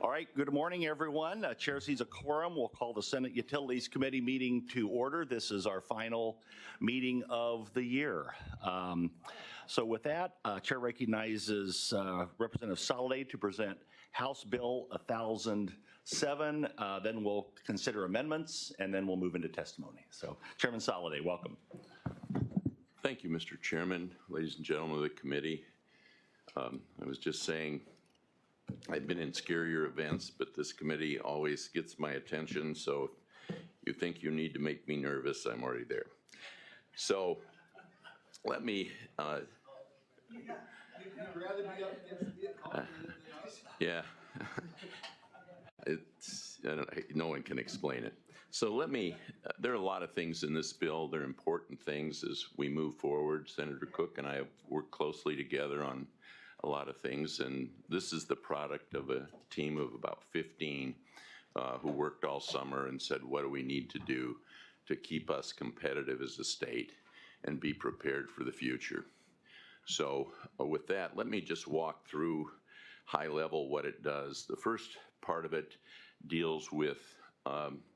All right, good morning, everyone. Chair sees a quorum. We'll call the Senate Utilities Committee meeting to order. This is our final meeting of the year. So with that, Chair recognizes Representative Soliday to present House Bill 1007. Then we'll consider amendments, and then we'll move into testimony. So Chairman Soliday, welcome. Thank you, Mr. Chairman, ladies and gentlemen of the committee. I was just saying, I've been in scarier events, but this committee always gets my attention, so if you think you need to make me nervous, I'm already there. So let me, yeah, no one can explain it. So let me, there are a lot of things in this bill. They're important things as we move forward. Senator Cook and I have worked closely together on a lot of things, and this is the product of a team of about 15 who worked all summer and said, what do we need to do to keep us competitive as a state and be prepared for the future? So with that, let me just walk through high level what it does. The first part of it deals with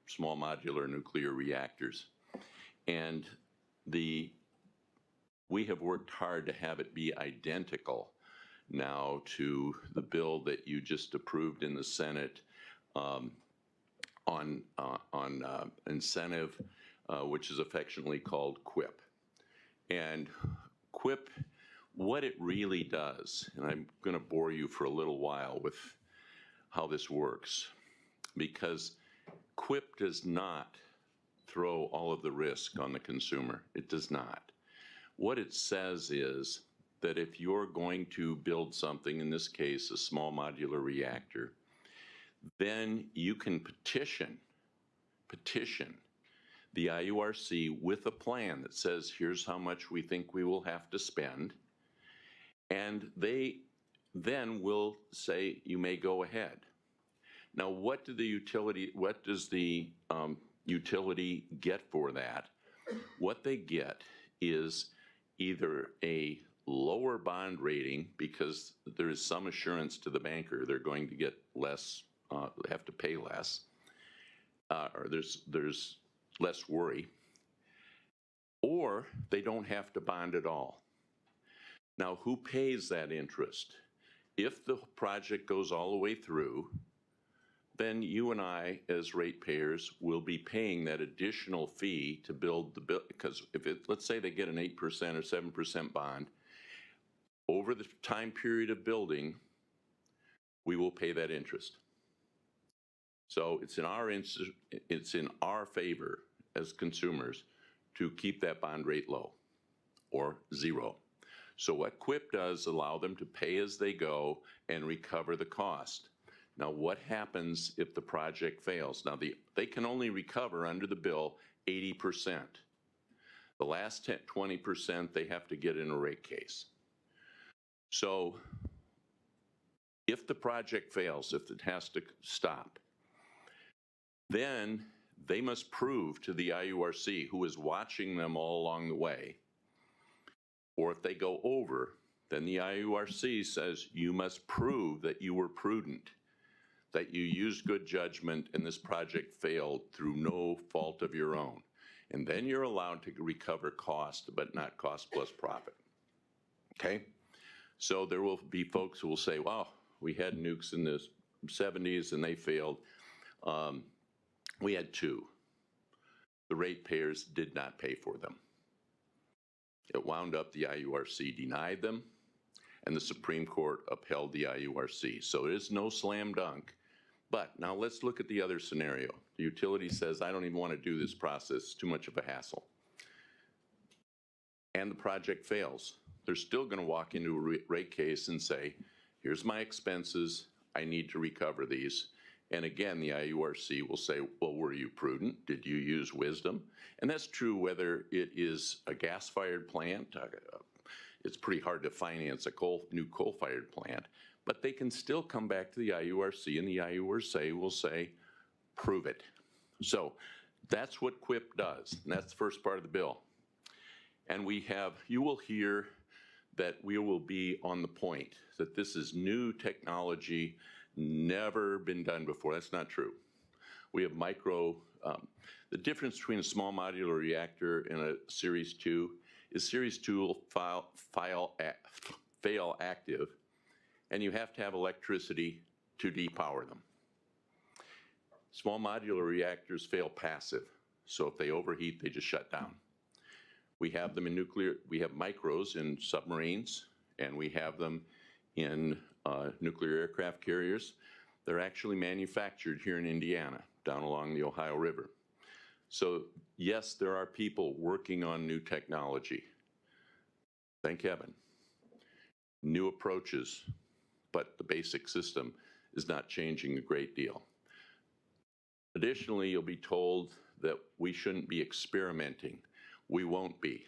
small modular nuclear reactors, and we have worked hard to have it be identical now to the bill that you just approved in the Senate on incentive, which is affectionately called QIP. And QIP, what it really does, and I'm going to bore you for a little while with how this works, because QIP does not throw all of the risk on the consumer. It does not. What it says is that if you're going to build something, in this case, a small modular reactor, then you can petition the IURC with a plan that says, here's how much we think we will have to spend, and they then will say, you may go ahead. Now, what does the utility get for that? What they get is either a lower bond rating, because there is some assurance to the banker they're going to get less, have to pay less, or there's less worry, or they don't have to bond at all. Now, who pays that interest? If the project goes all the way through, then you and I, as ratepayers, will be paying that additional fee to build the bill, because if let's say they get an 8% or 7% bond, over the time period of building, we will pay that interest. So it's in our favor as consumers to keep that bond rate low or zero. So what QIP does allow them to pay as they go and recover the cost. Now, what happens if the project fails? Now, they can only recover under the bill 80%. The last 20% they have to get in a rate case. So if the project fails, if it has to stop, then they must prove to the IURC, who is watching them all along the way, or if they go over, then the IURC says you must prove that you were prudent, that you used good judgment and this project failed through no fault of your own. And then you're allowed to recover cost, but not cost plus profit. Okay? So there will be folks who will say, wow, we had nukes in the 70s and they failed. We had two. The ratepayers did not pay for them. It wound up the IURC denied them, and the Supreme Court upheld the IURC. So it is no slam dunk. But now let's look at the other scenario. The utility says, I don't even want to do this process, it's too much of a hassle. And the project fails. They're still going to walk into a rate case and say, here's my expenses, I need to recover these. And again, the IURC will say, well, were you prudent? Did you use wisdom? And that's true whether it is a gas-fired plant. It's pretty hard to finance a new coal-fired plant, but they can still come back to the IURC, and the IURC will say, prove it. So that's what QIP does, and that's the first part of the bill. And you will hear that we will be on the point, that this is new technology, never been done before. That's not true. We have the difference between a small modular reactor and a Series 2 is Series 2 will fail active, and you have to have electricity to depower them. Small modular reactors fail passive, so if they overheat, they just shut down. We have them in we have micros in submarines, and we have them in nuclear aircraft carriers. They're actually manufactured here in Indiana, down along the Ohio River. So yes, there are people working on new technology. Thank heaven. New approaches, but the basic system is not changing a great deal. Additionally, you'll be told that we shouldn't be experimenting. We won't be.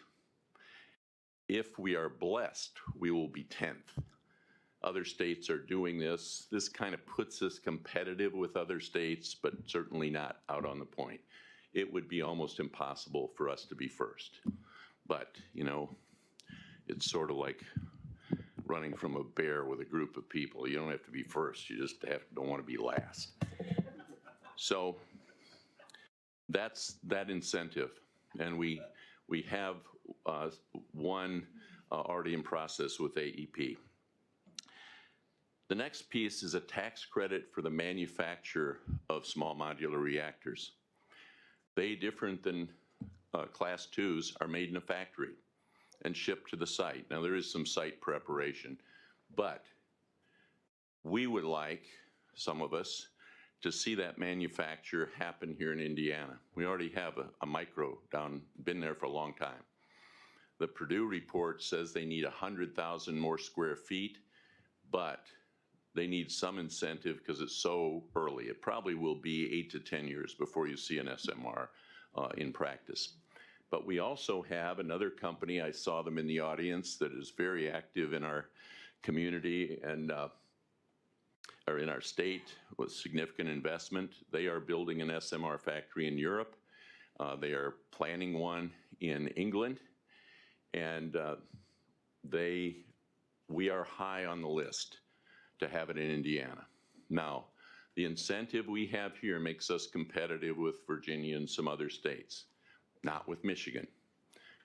If we are blessed, we will be 10th. Other states are doing this. This kind of puts us competitive with other states, but certainly not out on the point. It would be almost impossible for us to be first. But, you know, it's sort of like running from a bear with a group of people. You don't have to be first, you just don't want to be last. So that's that incentive. And we have one already in process with AEP. The next piece is a tax credit for the manufacture of small modular reactors. They, different than Class 2s, are made in a factory and shipped to the site. Now, there is some site preparation, but we would like, some of us, to see that manufacture happen here in Indiana. We already have a micro down, been there for a long time. The Purdue report says they need 100,000 more square feet, but they need some incentive because it's so early. It probably will be 8 to 10 years before you see an SMR in practice. But we also have another company, I saw them in the audience, that is very active in our community and or in our state with significant investment. They are building an SMR factory in Europe. They are planning one in England. And we are high on the list to have it in Indiana. Now, the incentive we have here makes us competitive with Virginia and some other states, not with Michigan,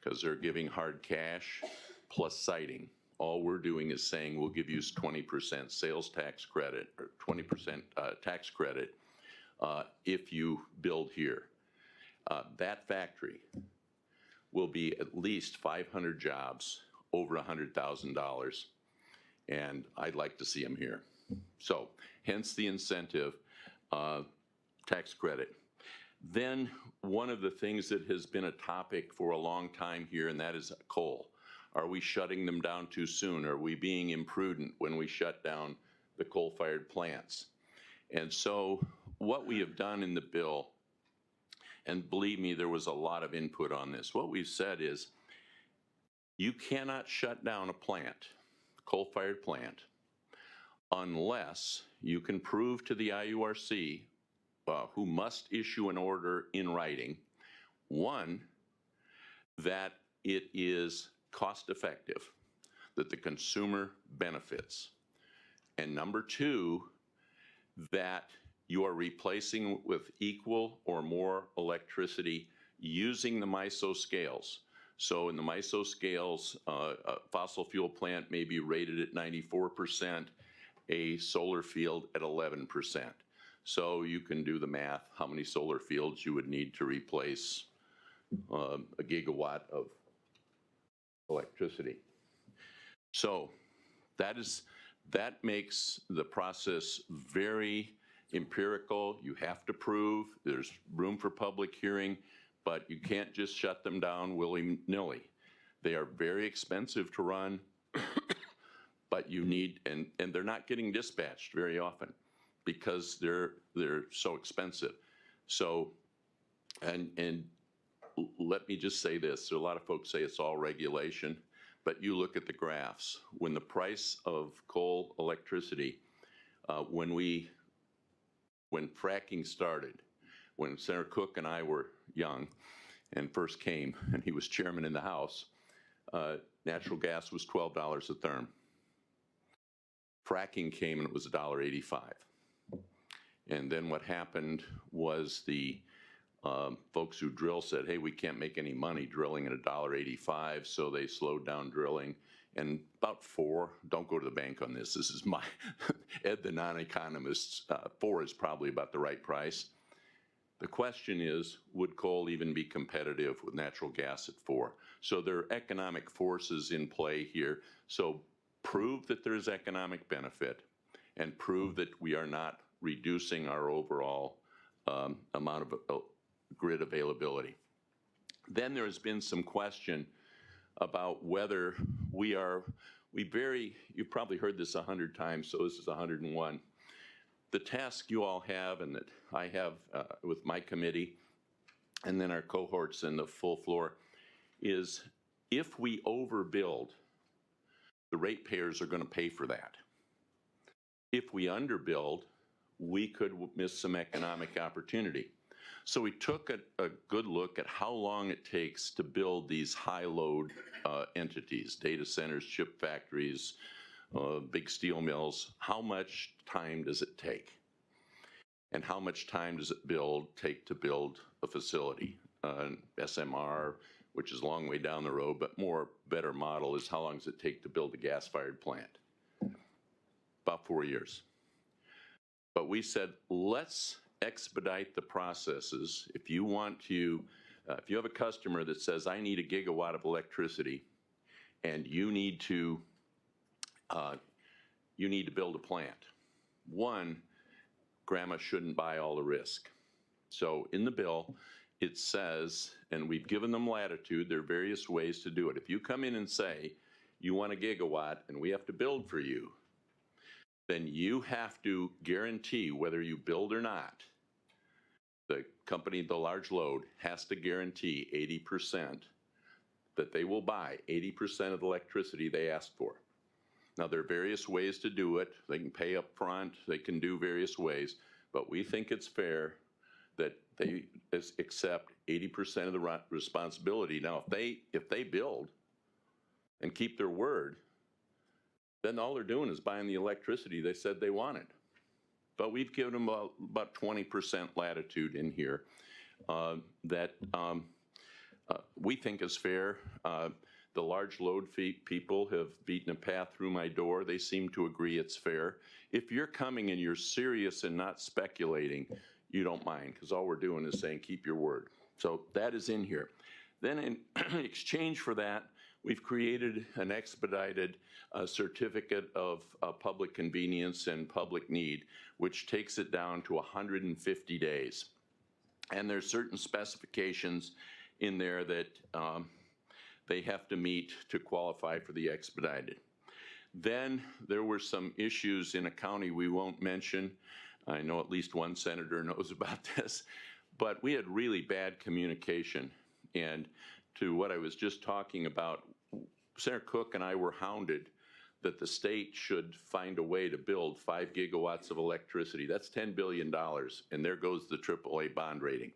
because they're giving hard cash plus siting. All we're doing is saying we'll give you 20% sales tax credit or 20% tax credit if you build here. That factory will be at least 500 jobs, over $100,000, and I'd like to see them here. So hence the incentive tax credit. Then one of the things that has been a topic for a long time here, and that is coal. Are we shutting them down too soon? Are we being imprudent when we shut down the coal-fired plants? And so what we have done in the bill, and believe me, there was a lot of input on this. What we've said is you cannot shut down a plant, coal-fired plant, unless you can prove to the IURC, who must issue an order in writing, one, that it is cost effective, that the consumer benefits, and number two, that you are replacing with equal or more electricity using the MISO scales. So in the MISO scales, a fossil fuel plant may be rated at 94%, a solar field at 11%. So you can do the math, how many solar fields you would need to replace a gigawatt of electricity. So that makes the process very empirical. You have to prove, there's room for public hearing, but you can't just shut them down willy-nilly. They are very expensive to run, but you need, and they're not getting dispatched very often because they're so expensive. So, and let me just say this, a lot of folks say it's all regulation, but you look at the graphs. When the price of coal electricity, when fracking started, when Senator Cook and I were young and first came, and he was chairman in the House, natural gas was $12 a therm. Fracking came and it was $1.85. And then what happened was the folks who drill said, hey, we can't make any money drilling at $1.85, so they slowed down drilling. And about 4, don't go to the bank on this, this is my, Ed the non-economist, 4 is probably about the right price. The question is, would coal even be competitive with natural gas at 4? So there are economic forces in play here. So prove that there's economic benefit and prove that we are not reducing our overall amount of grid availability. Then there has been some question about whether you've probably heard this 100 times, so this is 101. The task you all have and that I have with my committee and then our cohorts and the full floor is if we overbuild, the ratepayers are going to pay for that. If we underbuild, we could miss some economic opportunity. So we took a good look at how long it takes to build these high-load entities, data centers, chip factories, big steel mills. How much time does it take? And how much time does it take to build a facility? SMR, which is a long way down the road, but better model is how long does it take to build a gas-fired plant? About 4 years. But we said, let's expedite the processes. If you want to, if you have a customer that says, I need a gigawatt of electricity, and you need to build a plant. One, grandma shouldn't buy all the risk. So in the bill, it says, and we've given them latitude, there are various ways to do it. If you come in and say, you want a gigawatt and we have to build for you, then you have to guarantee whether you build or not. The company, the large load, has to guarantee 80% that they will buy 80% of the electricity they ask for. Now, there are various ways to do it. They can pay up front. They can do various ways. But we think it's fair that they accept 80% of the responsibility. Now, if they build and keep their word, then all they're doing is buying the electricity they said they wanted. But we've given them about 20% latitude in here that we think is fair. The large load people have beaten a path through my door. They seem to agree it's fair. If you're coming and you're serious and not speculating, you don't mind, because all we're doing is saying keep your word. So that is in here. Then in exchange for that, we've created an expedited certificate of public convenience and public need, which takes it down to 150 days. And there's certain specifications in there that they have to meet to qualify for the expedited. Then there were some issues in a county we won't mention. I know at least one senator knows about this, but we had really bad communication. And to what I was just talking about, Senator Cook and I were hounded that the state should find a way to build 5 gigawatts of electricity. That's $10 billion, and there goes the AAA bond rating.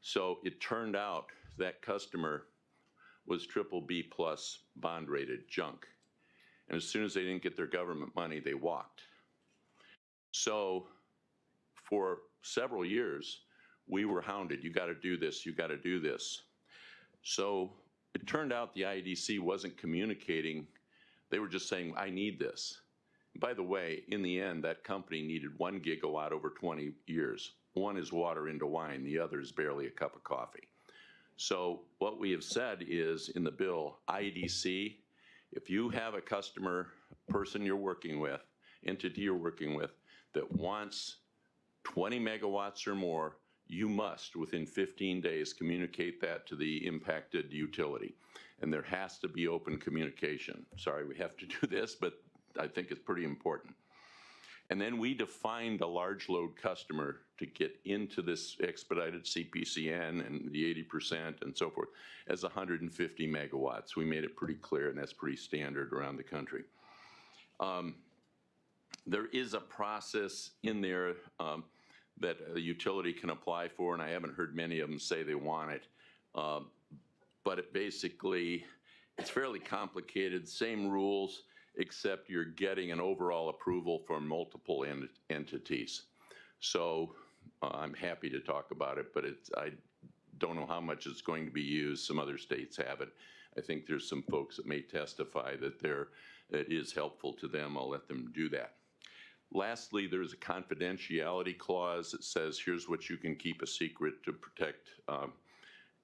So it turned out that customer was BBB plus bond rated junk. And as soon as they didn't get their government money, they walked. So for several years, we were hounded. You got to do this, you got to do this. So it turned out the IEDC wasn't communicating. They were just saying, I need this. By the way, in the end, that company needed 1 gigawatt over 20 years. One is water into wine, the other is barely a cup of coffee. So what we have said is in the bill, IEDC, if you have a customer, person you're working with, entity you're working with, that wants 20 megawatts or more, you must, within 15 days, communicate that to the impacted utility. And there has to be open communication. Sorry, we have to do this, but I think it's pretty important. And then we defined a large load customer to get into this expedited CPCN and the 80% and so forth as 150 megawatts. We made it pretty clear, and that's pretty standard around the country. There is a process in there that a utility can apply for, and I haven't heard many of them say they want it. But it basically, it's fairly complicated, same rules, except you're getting an overall approval for multiple entities. So I'm happy to talk about it, but I don't know how much it's going to be used. Some other states have it. I think there's some folks that may testify that it is helpful to them. I'll let them do that. Lastly, there's a confidentiality clause that says here's what you can keep a secret to protect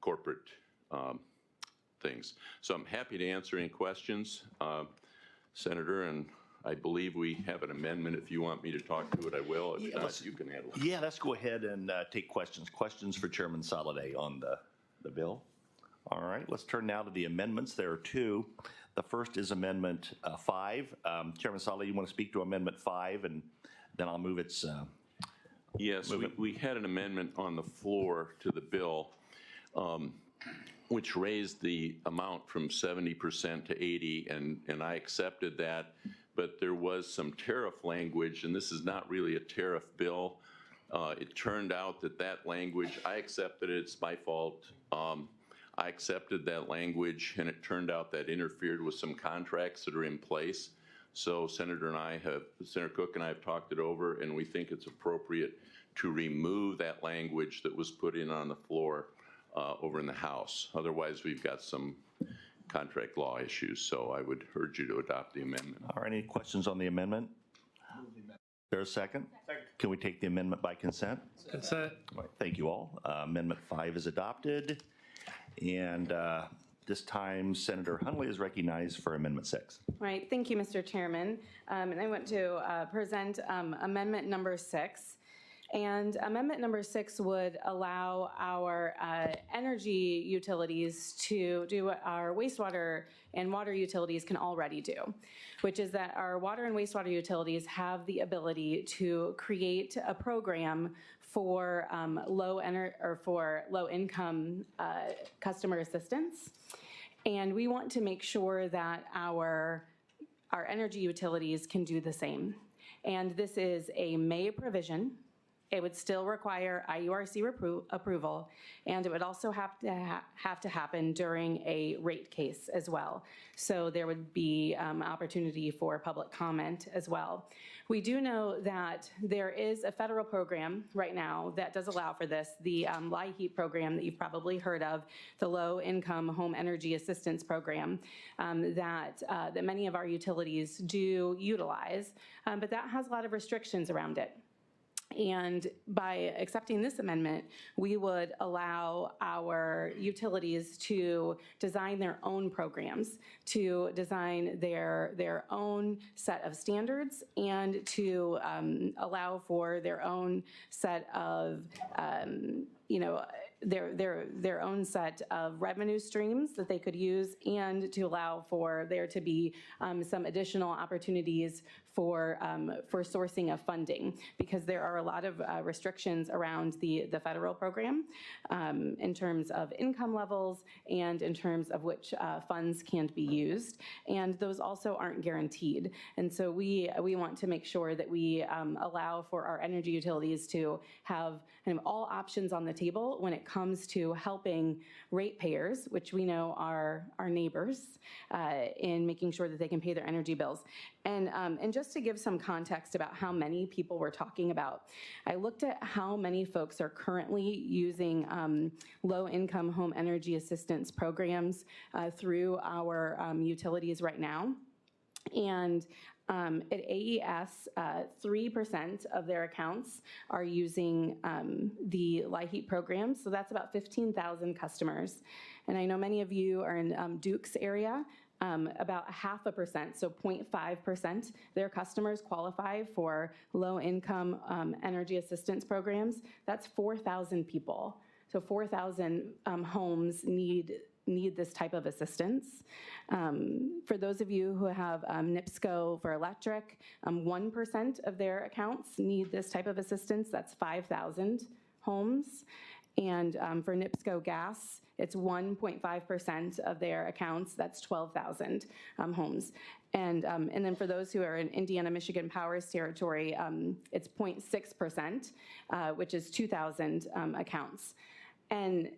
corporate things. So I'm happy to answer any questions, Senator, and I believe we have an amendment. If you want me to talk to it, I will. If not, you can handle it. Yeah, let's go ahead and take questions. Questions for Chairman Soliday on the bill. All right, let's turn now to the amendments. There are two. The first is Amendment 5. Chairman Soliday, you want to speak to Amendment 5, and then I'll move its. Yes, we had an amendment on the floor to the bill, which raised the amount from 70% to 80%, and I accepted that. But there was some tariff language, and this is not really a tariff bill. It turned out that language, I accepted it, it's my fault. I accepted that language, and it turned out that interfered with some contracts that are in place. So Senator Cook and I have talked it over, and we think it's appropriate to remove that language that was put in on the floor over in the House. Otherwise, we've got some contract law issues, so I would urge you to adopt the amendment. All right, any questions on the amendment? There's a second? Second. Can we take the amendment by consent? Consent. All right, thank you all. Amendment 5 is adopted. And this time, Senator Hundley is recognized for Amendment 6. All right, thank you, Mr. Chairman. And I want to present Amendment number 6. And Amendment number 6 would allow our energy utilities to do what our wastewater and water utilities can already do, which is that our water and wastewater utilities have the ability to create a program for low income customer assistance. And we want to make sure that our energy utilities can do the same. And this is a May provision. It would still require IURC approval, and it would also have to happen during a rate case as well. So there would be opportunity for public comment as well. We do know that there is a federal program right now that does allow for this, the LIHEAP program that you've probably heard of, the Low Income Home Energy Assistance Program that many of our utilities do utilize, but that has a lot of restrictions around it. And by accepting this amendment, we would allow our utilities to design their own programs, to design their own set of standards, and to allow for their own set of their own set of revenue streams that they could use, and to allow for there to be some additional opportunities for sourcing of funding, because there are a lot of restrictions around the federal program in terms of income levels and in terms of which funds can be used, and those also aren't guaranteed. And so we want to make sure that we allow for our energy utilities to have kind of all options on the table when it comes to helping ratepayers, which we know are our neighbors, in making sure that they can pay their energy bills. And just to give some context about how many people we're talking about, I looked at how many folks are currently using low-income home energy assistance programs through our utilities right now. And at AES, 3% of their accounts are using the LIHEAP program, so that's about 15,000 customers. And I know many of you are in Duke's area. About 0.5%, so 0.5%, their customers qualify for low-income energy assistance programs. That's 4,000 people. So 4,000 homes need this type of assistance. For those of you who have NIPSCO for electric, 1% of their accounts need this type of assistance. That's 5,000 homes. And for NIPSCO gas, it's 1.5% of their accounts. That's 12,000 homes. And then for those who are in Indiana, Michigan Power's territory, it's 0.6%, which is 2,000 accounts. And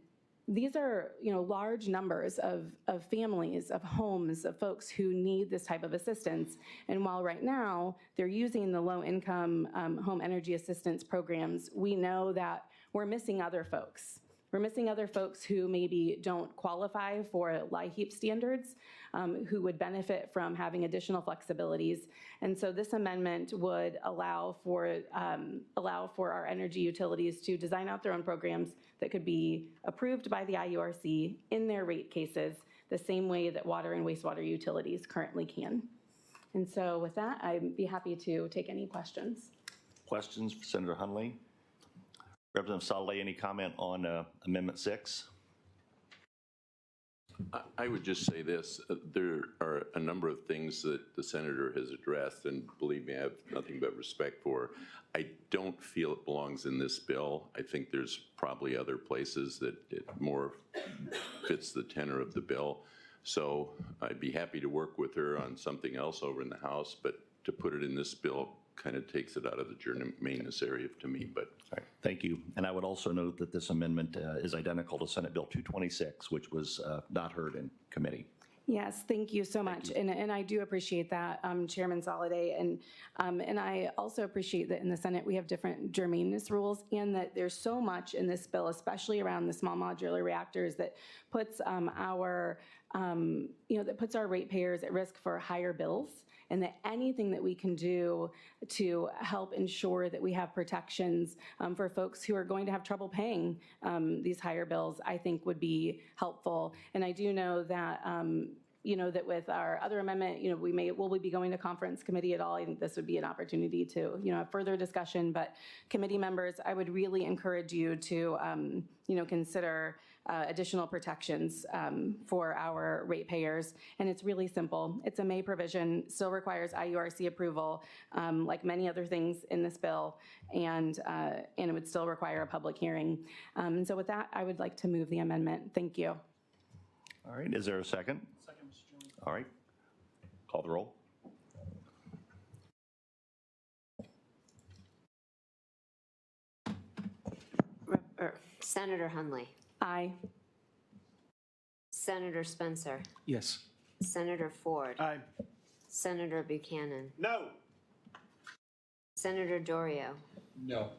these are, large numbers of families, of homes, of folks who need this type of assistance. And while right now they're using the low-income home energy assistance programs, we know that we're missing other folks. We're missing other folks who maybe don't qualify for LIHEAP standards, who would benefit from having additional flexibilities. And so this amendment would allow for our energy utilities to design out their own programs that could be approved by the IURC in their rate cases, the same way that water and wastewater utilities currently can. And so with that, I'd be happy to take any questions. Questions for Senator Hunley? Representative Saleh, any comment on Amendment 6? I would just say this. There are a number of things that the senator has addressed, and believe me, I have nothing but respect for. I don't feel it belongs in this bill. I think there's probably other places that it more fits the tenor of the bill. So I'd be happy to work with her on something else over in the House, but to put it in this bill kind of takes it out of the gerrymaness area to me. But all right, thank you. And I would also note that this amendment is identical to Senate Bill 226, which was not heard in committee. Yes, thank you so much. And I do appreciate that, Chairman Soliday. And I also appreciate that in the Senate we have different germaneness rules, and that there's so much in this bill, especially around the small modular reactors, that puts our ratepayers at risk for higher bills, and that anything that we can do to help ensure that we have protections for folks who are going to have trouble paying these higher bills, I think would be helpful. And I do know that that with our other amendment, will we be going to conference committee at all? I think this would be an opportunity to, have further discussion. But committee members, I would really encourage you to, consider additional protections for our ratepayers. And it's really simple. It's a May provision, still requires IURC approval, like many other things in this bill, and it would still require a public hearing. And so with that, I would like to move the amendment. Thank you. All right, is there a second? Second, Mr. Chairman. All right, call the roll. Senator Hunley. Aye. Senator Spencer. Yes. Senator Ford. Aye. Senator Buchanan. No. Senator Dorio. No.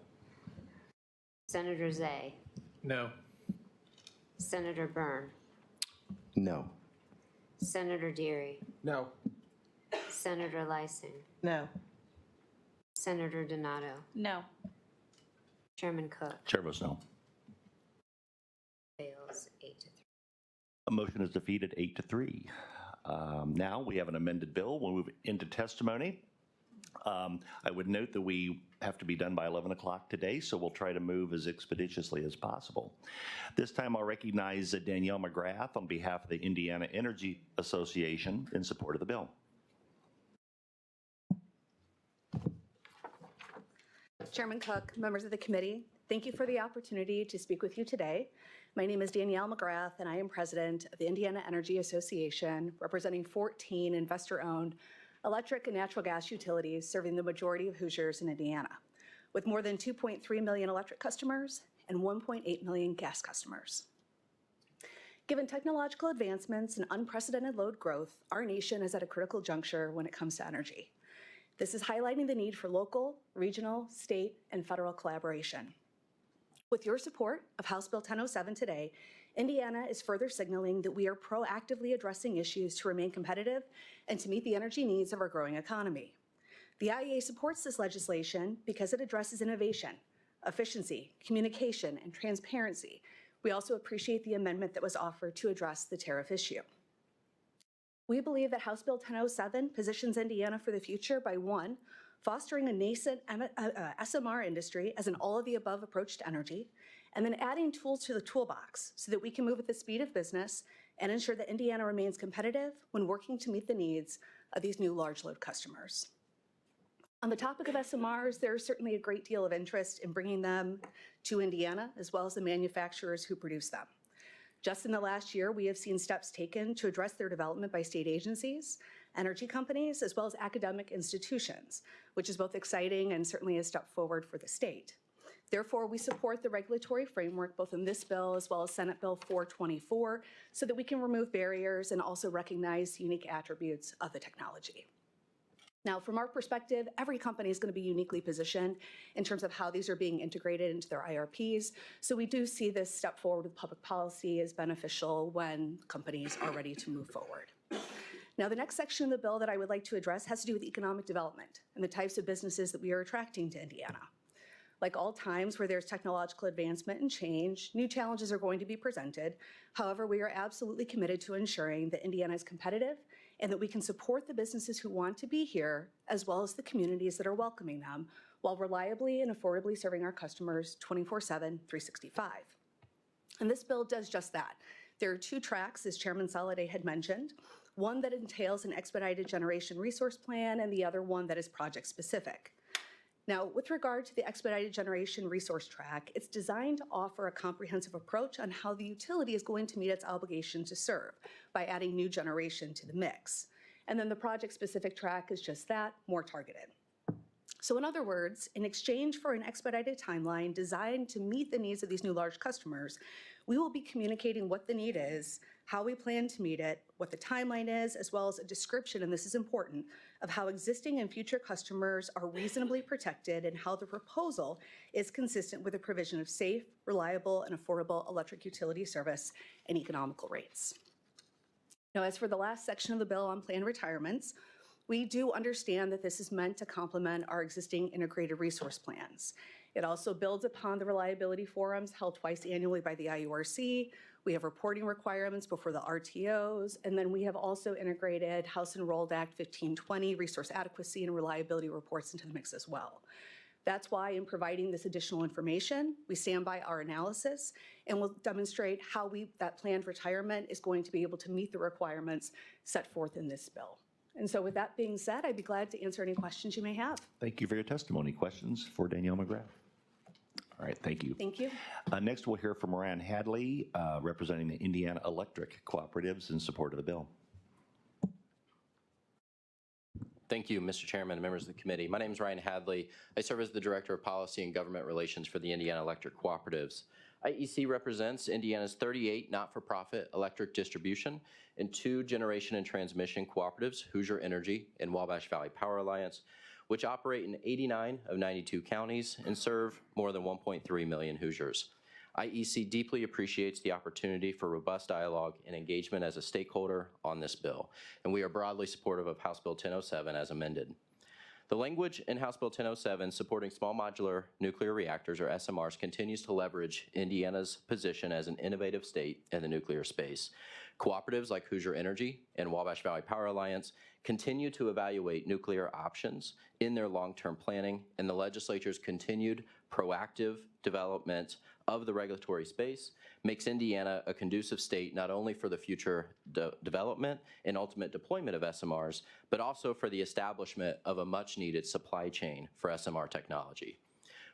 Senator Zay. No. Senator Byrne. No. Senator Deary. No. Senator Lysing. No. Senator Donato. No. Chairman Cook. Chair votes no. Fails 8-3. A motion is defeated 8-3. Now we have an amended bill. We'll move into testimony. I would note that we have to be done by 11 o'clock today, so we'll try to move as expeditiously as possible. This time I'll recognize Danielle McGrath on behalf of the Indiana Energy Association in support of the bill. Chairman Cook, members of the committee, thank you for the opportunity to speak with you today. My name is Danielle McGrath, and I am president of the Indiana Energy Association, representing 14 investor-owned electric and natural gas utilities serving the majority of Hoosiers in Indiana, with more than 2.3 million electric customers and 1.8 million gas customers. Given technological advancements and unprecedented load growth, our nation is at a critical juncture when it comes to energy. This is highlighting the need for local, regional, state, and federal collaboration. With your support of House Bill 1007 today, Indiana is further signaling that we are proactively addressing issues to remain competitive and to meet the energy needs of our growing economy. The IEA supports this legislation because it addresses innovation, efficiency, communication, and transparency. We also appreciate the amendment that was offered to address the tariff issue. We believe that House Bill 1007 positions Indiana for the future by, one, fostering a nascent SMR industry as an all-of-the-above approach to energy, and then adding tools to the toolbox so that we can move at the speed of business and ensure that Indiana remains competitive when working to meet the needs of these new large load customers. On the topic of SMRs, there is certainly a great deal of interest in bringing them to Indiana, as well as the manufacturers who produce them. Just in the last year, we have seen steps taken to address their development by state agencies, energy companies, as well as academic institutions, which is both exciting and certainly a step forward for the state. Therefore, we support the regulatory framework both in this bill as well as Senate Bill 424 so that we can remove barriers and also recognize unique attributes of the technology. Now, from our perspective, every company is going to be uniquely positioned in terms of how these are being integrated into their IRPs. So we do see this step forward with public policy as beneficial when companies are ready to move forward. Now, the next section of the bill that I would like to address has to do with economic development and the types of businesses that we are attracting to Indiana. Like all times where there's technological advancement and change, new challenges are going to be presented. However, we are absolutely committed to ensuring that Indiana is competitive and that we can support the businesses who want to be here, as well as the communities that are welcoming them, while reliably and affordably serving our customers 24/7, 365. And this bill does just that. There are two tracks, as Chairman Soliday had mentioned, one that entails an expedited generation resource plan and the other one that is project specific. Now, with regard to the expedited generation resource track, it's designed to offer a comprehensive approach on how the utility is going to meet its obligation to serve by adding new generation to the mix. And then the project-specific track is just that, more targeted. So in other words, in exchange for an expedited timeline designed to meet the needs of these new large customers, we will be communicating what the need is, how we plan to meet it, what the timeline is, as well as a description, and this is important, of how existing and future customers are reasonably protected and how the proposal is consistent with the provision of safe, reliable, and affordable electric utility service and economical rates. Now, as for the last section of the bill on planned retirements, we do understand that this is meant to complement our existing integrated resource plans. It also builds upon the reliability forums held twice annually by the IURC. We have reporting requirements before the RTOs, and then we have also integrated House Enrolled Act 1520 resource adequacy and reliability reports into the mix as well. That's why in providing this additional information, we stand by our analysis and will demonstrate how that planned retirement is going to be able to meet the requirements set forth in this bill. And so with that being said, I'd be glad to answer any questions you may have. Thank you for your testimony. Questions for Danielle McGrath? All right, thank you. Thank you. Next, we'll hear from Moran Hadley, representing the Indiana Electric Cooperatives in support of the bill. Thank you, Mr. Chairman and members of the committee. My name is Ryan Hadley. I serve as the Director of Policy and Government Relations for the Indiana Electric Cooperatives. IEC represents Indiana's 38 not-for-profit electric distribution and 2 generation and transmission cooperatives, Hoosier Energy and Wabash Valley Power Alliance, which operate in 89 of 92 counties and serve more than 1.3 million Hoosiers. IEC deeply appreciates the opportunity for robust dialogue and engagement as a stakeholder on this bill, and we are broadly supportive of House Bill 1007 as amended. The language in House Bill 1007 supporting small modular nuclear reactors, or SMRs, continues to leverage Indiana's position as an innovative state in the nuclear space. Cooperatives like Hoosier Energy and Wabash Valley Power Alliance continue to evaluate nuclear options in their long-term planning, and the legislature's continued proactive development of the regulatory space makes Indiana a conducive state not only for the future development and ultimate deployment of SMRs, but also for the establishment of a much-needed supply chain for SMR technology.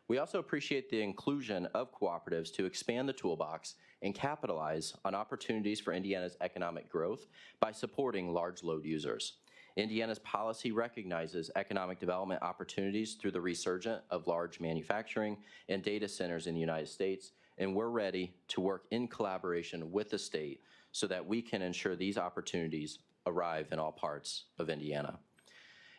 We also appreciate the inclusion of cooperatives to expand the toolbox and capitalize on opportunities for Indiana's economic growth by supporting large load users. Indiana's policy recognizes economic development opportunities through the resurgence of large manufacturing and data centers in the United States, and we're ready to work in collaboration with the state so that we can ensure these opportunities arrive in all parts of Indiana.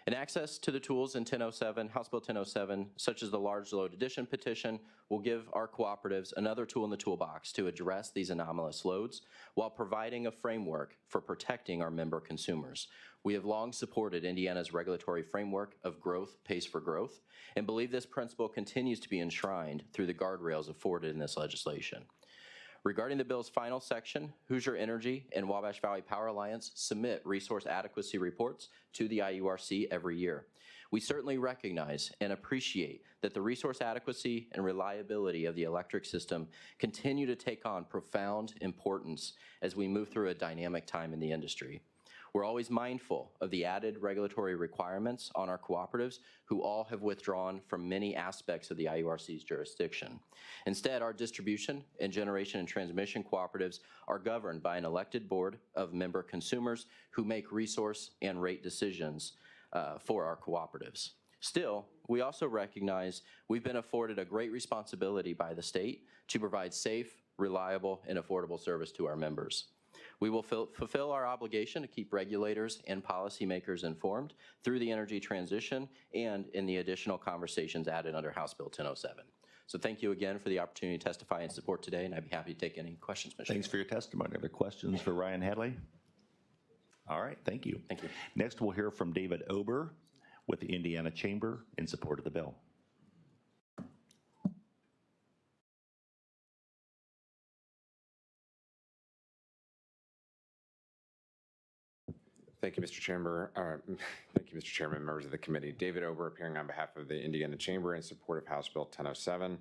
And access to the tools in 1007, House Bill 1007, such as the large load addition petition, will give our cooperatives another tool in the toolbox to address these anomalous loads while providing a framework for protecting our member consumers. We have long supported Indiana's regulatory framework of growth pays for growth and believe this principle continues to be enshrined through the guardrails afforded in this legislation. Regarding the bill's final section, Hoosier Energy and Wabash Valley Power Alliance submit resource adequacy reports to the IURC every year. We certainly recognize and appreciate that the resource adequacy and reliability of the electric system continue to take on profound importance as we move through a dynamic time in the industry. We're always mindful of the added regulatory requirements on our cooperatives who all have withdrawn from many aspects of the IURC's jurisdiction. Instead, our distribution and generation and transmission cooperatives are governed by an elected board of member consumers who make resource and rate decisions for our cooperatives. Still, we also recognize we've been afforded a great responsibility by the state to provide safe, reliable, and affordable service to our members. We will fulfill our obligation to keep regulators and policymakers informed through the energy transition and in the additional conversations added under House Bill 1007. So thank you again for the opportunity to testify in support today, and I'd be happy to take any questions, Mr. Thanks for your testimony. Other questions for Ryan Hadley? All right, thank you. Thank you. Next, we'll hear from David Ober with the Indiana Chamber in support of the bill. Thank you, Mr. Thank you, Mr. Chairman, members of the committee. David Ober, appearing on behalf of the Indiana Chamber in support of House Bill 1007.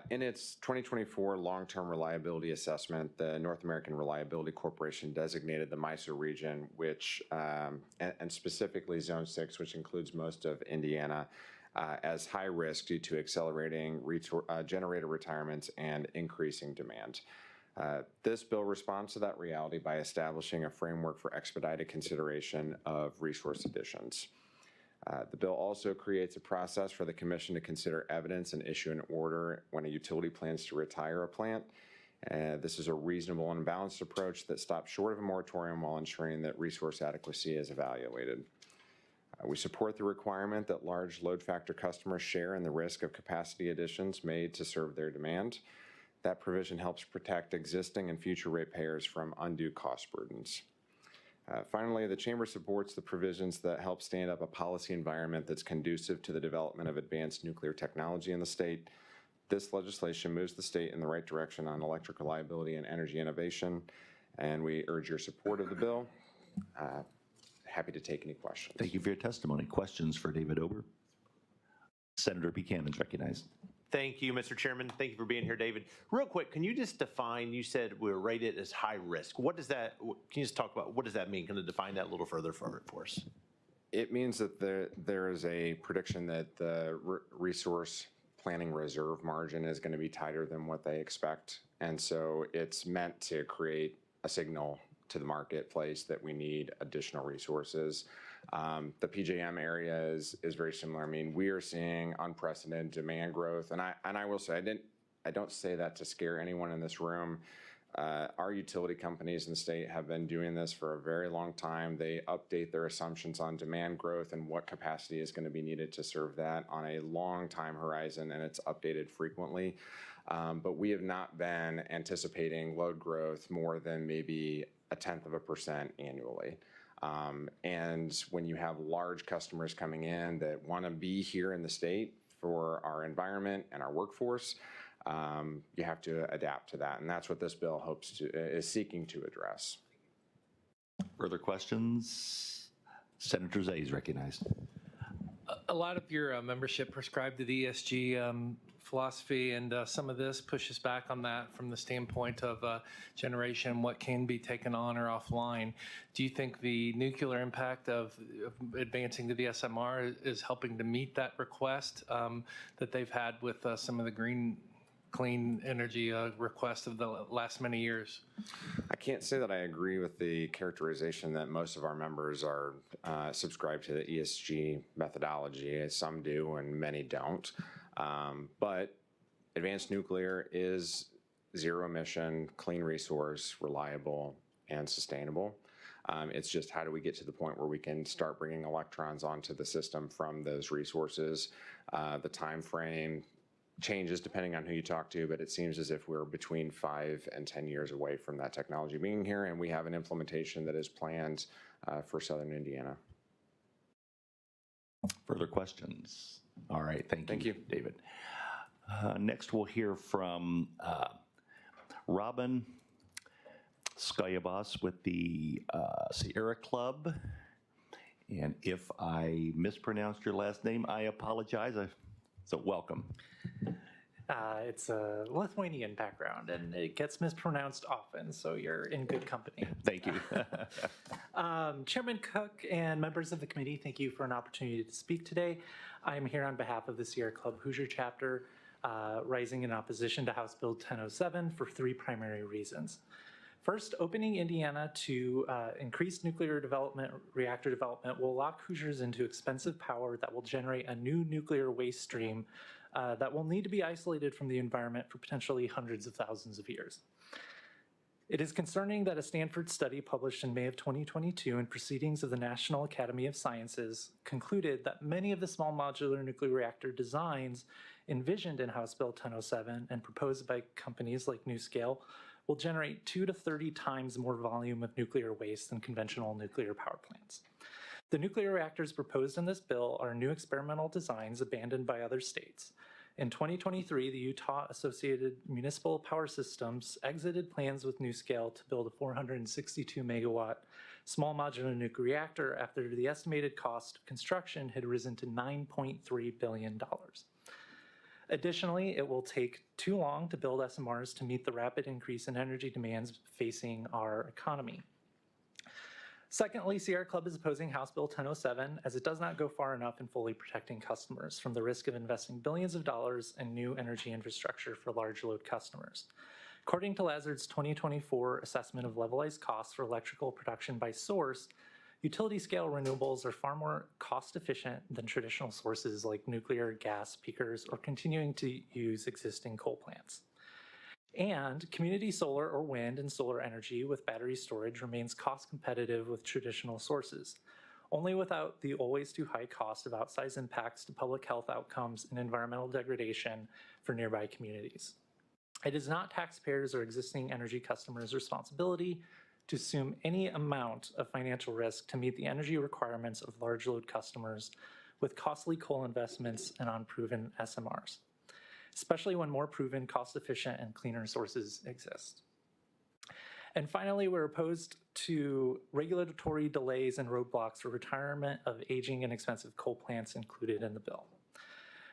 In its 2024 long-term reliability assessment, the North American Reliability Corporation designated the MISO region, which, and specifically Zone 6, which includes most of Indiana, as high risk due to accelerating generator retirements and increasing demand. This bill responds to that reality by establishing a framework for expedited consideration of resource additions. The bill also creates a process for the Commission to consider evidence and issue an order when a utility plans to retire a plant. This is a reasonable and balanced approach that stops short of a moratorium while ensuring that resource adequacy is evaluated. We support the requirement that large load factor customers share in the risk of capacity additions made to serve their demand. That provision helps protect existing and future ratepayers from undue cost burdens. Finally, the Chamber supports the provisions that help stand up a policy environment that's conducive to the development of advanced nuclear technology in the state. This legislation moves the state in the right direction on electric reliability and energy innovation, and we urge your support of the bill. Happy to take any questions. Thank you for your testimony. Questions for David Ober? Senator Buchanan is recognized. Thank you, Mr. Chairman. Thank you for being here, David. Real quick, can you just define, you said we're rated as high risk. What does that, can you just talk about, what does that mean? Can you define that a little further for us? It means that there is a prediction that the resource planning reserve margin is going to be tighter than what they expect. And so it's meant to create a signal to the marketplace that we need additional resources. The PJM area is very similar. I mean, we are seeing unprecedented demand growth, and I will say I don't say that to scare anyone in this room. Our utility companies in the state have been doing this for a very long time. They update their assumptions on demand growth and what capacity is going to be needed to serve that on a long time horizon, and it's updated frequently. But we have not been anticipating load growth more than maybe 0.1% annually. And when you have large customers coming in that want to be here in the state for our environment and our workforce, you have to adapt to that. And that's what this bill is seeking to address. Further questions? Senator Zay is recognized. A lot of your membership prescribed to the ESG philosophy, and some of this pushes back on that from the standpoint of generation, what can be taken on or offline. Do you think the nuclear impact of advancing to the SMR is helping to meet that request that they've had with some of the clean energy requests of the last many years? I can't say that I agree with the characterization that most of our members are subscribed to the ESG methodology, as some do and many don't. But advanced nuclear is zero emission, clean resource, reliable, and sustainable. It's just how do we get to the point where we can start bringing electrons onto the system from those resources. The time frame changes depending on who you talk to, but it seems as if we're between 5 and 10 years away from that technology being here, and we have an implementation that is planned for Southern Indiana. Further questions? All right, thank you, David. Next, we'll hear from Robin Skyabas with the Sierra Club. And if I mispronounced your last name, I apologize. So welcome. It's a Lithuanian background, and it gets mispronounced often, so you're in good company. Thank you. Chairman Cook and members of the committee, thank you for an opportunity to speak today. I am here on behalf of the Sierra Club Hoosier chapter, rising in opposition to House Bill 1007 for 3 primary reasons. First, opening Indiana to increased nuclear development, reactor development, will lock Hoosiers into expensive power that will generate a new nuclear waste stream that will need to be isolated from the environment for potentially hundreds of thousands of years. It is concerning that a Stanford study published in May of 2022 in Proceedings of the National Academy of Sciences concluded that many of the small modular nuclear reactor designs envisioned in House Bill 1007 and proposed by companies like NuScale will generate 2 to 30 times more volume of nuclear waste than conventional nuclear power plants. The nuclear reactors proposed in this bill are new experimental designs abandoned by other states. In 2023, the Utah Associated Municipal Power Systems exited plans with NuScale to build a 462 megawatt small modular nuclear reactor after the estimated cost of construction had risen to $9.3 billion. Additionally, it will take too long to build SMRs to meet the rapid increase in energy demands facing our economy. Secondly, Sierra Club is opposing House Bill 1007 as it does not go far enough in fully protecting customers from the risk of investing billions of dollars in new energy infrastructure for large load customers. According to Lazard's 2024 assessment of levelized costs for electrical production by source, utility scale renewables are far more cost efficient than traditional sources like nuclear, gas, peakers, or continuing to use existing coal plants. And community solar or wind and solar energy with battery storage remains cost competitive with traditional sources, only without the always too high cost of outsized impacts to public health outcomes and environmental degradation for nearby communities. It is not taxpayers or existing energy customers' responsibility to assume any amount of financial risk to meet the energy requirements of large load customers with costly coal investments and unproven SMRs, especially when more proven, cost-efficient, and cleaner sources exist. And finally, we're opposed to regulatory delays and roadblocks for retirement of aging and expensive coal plants included in the bill.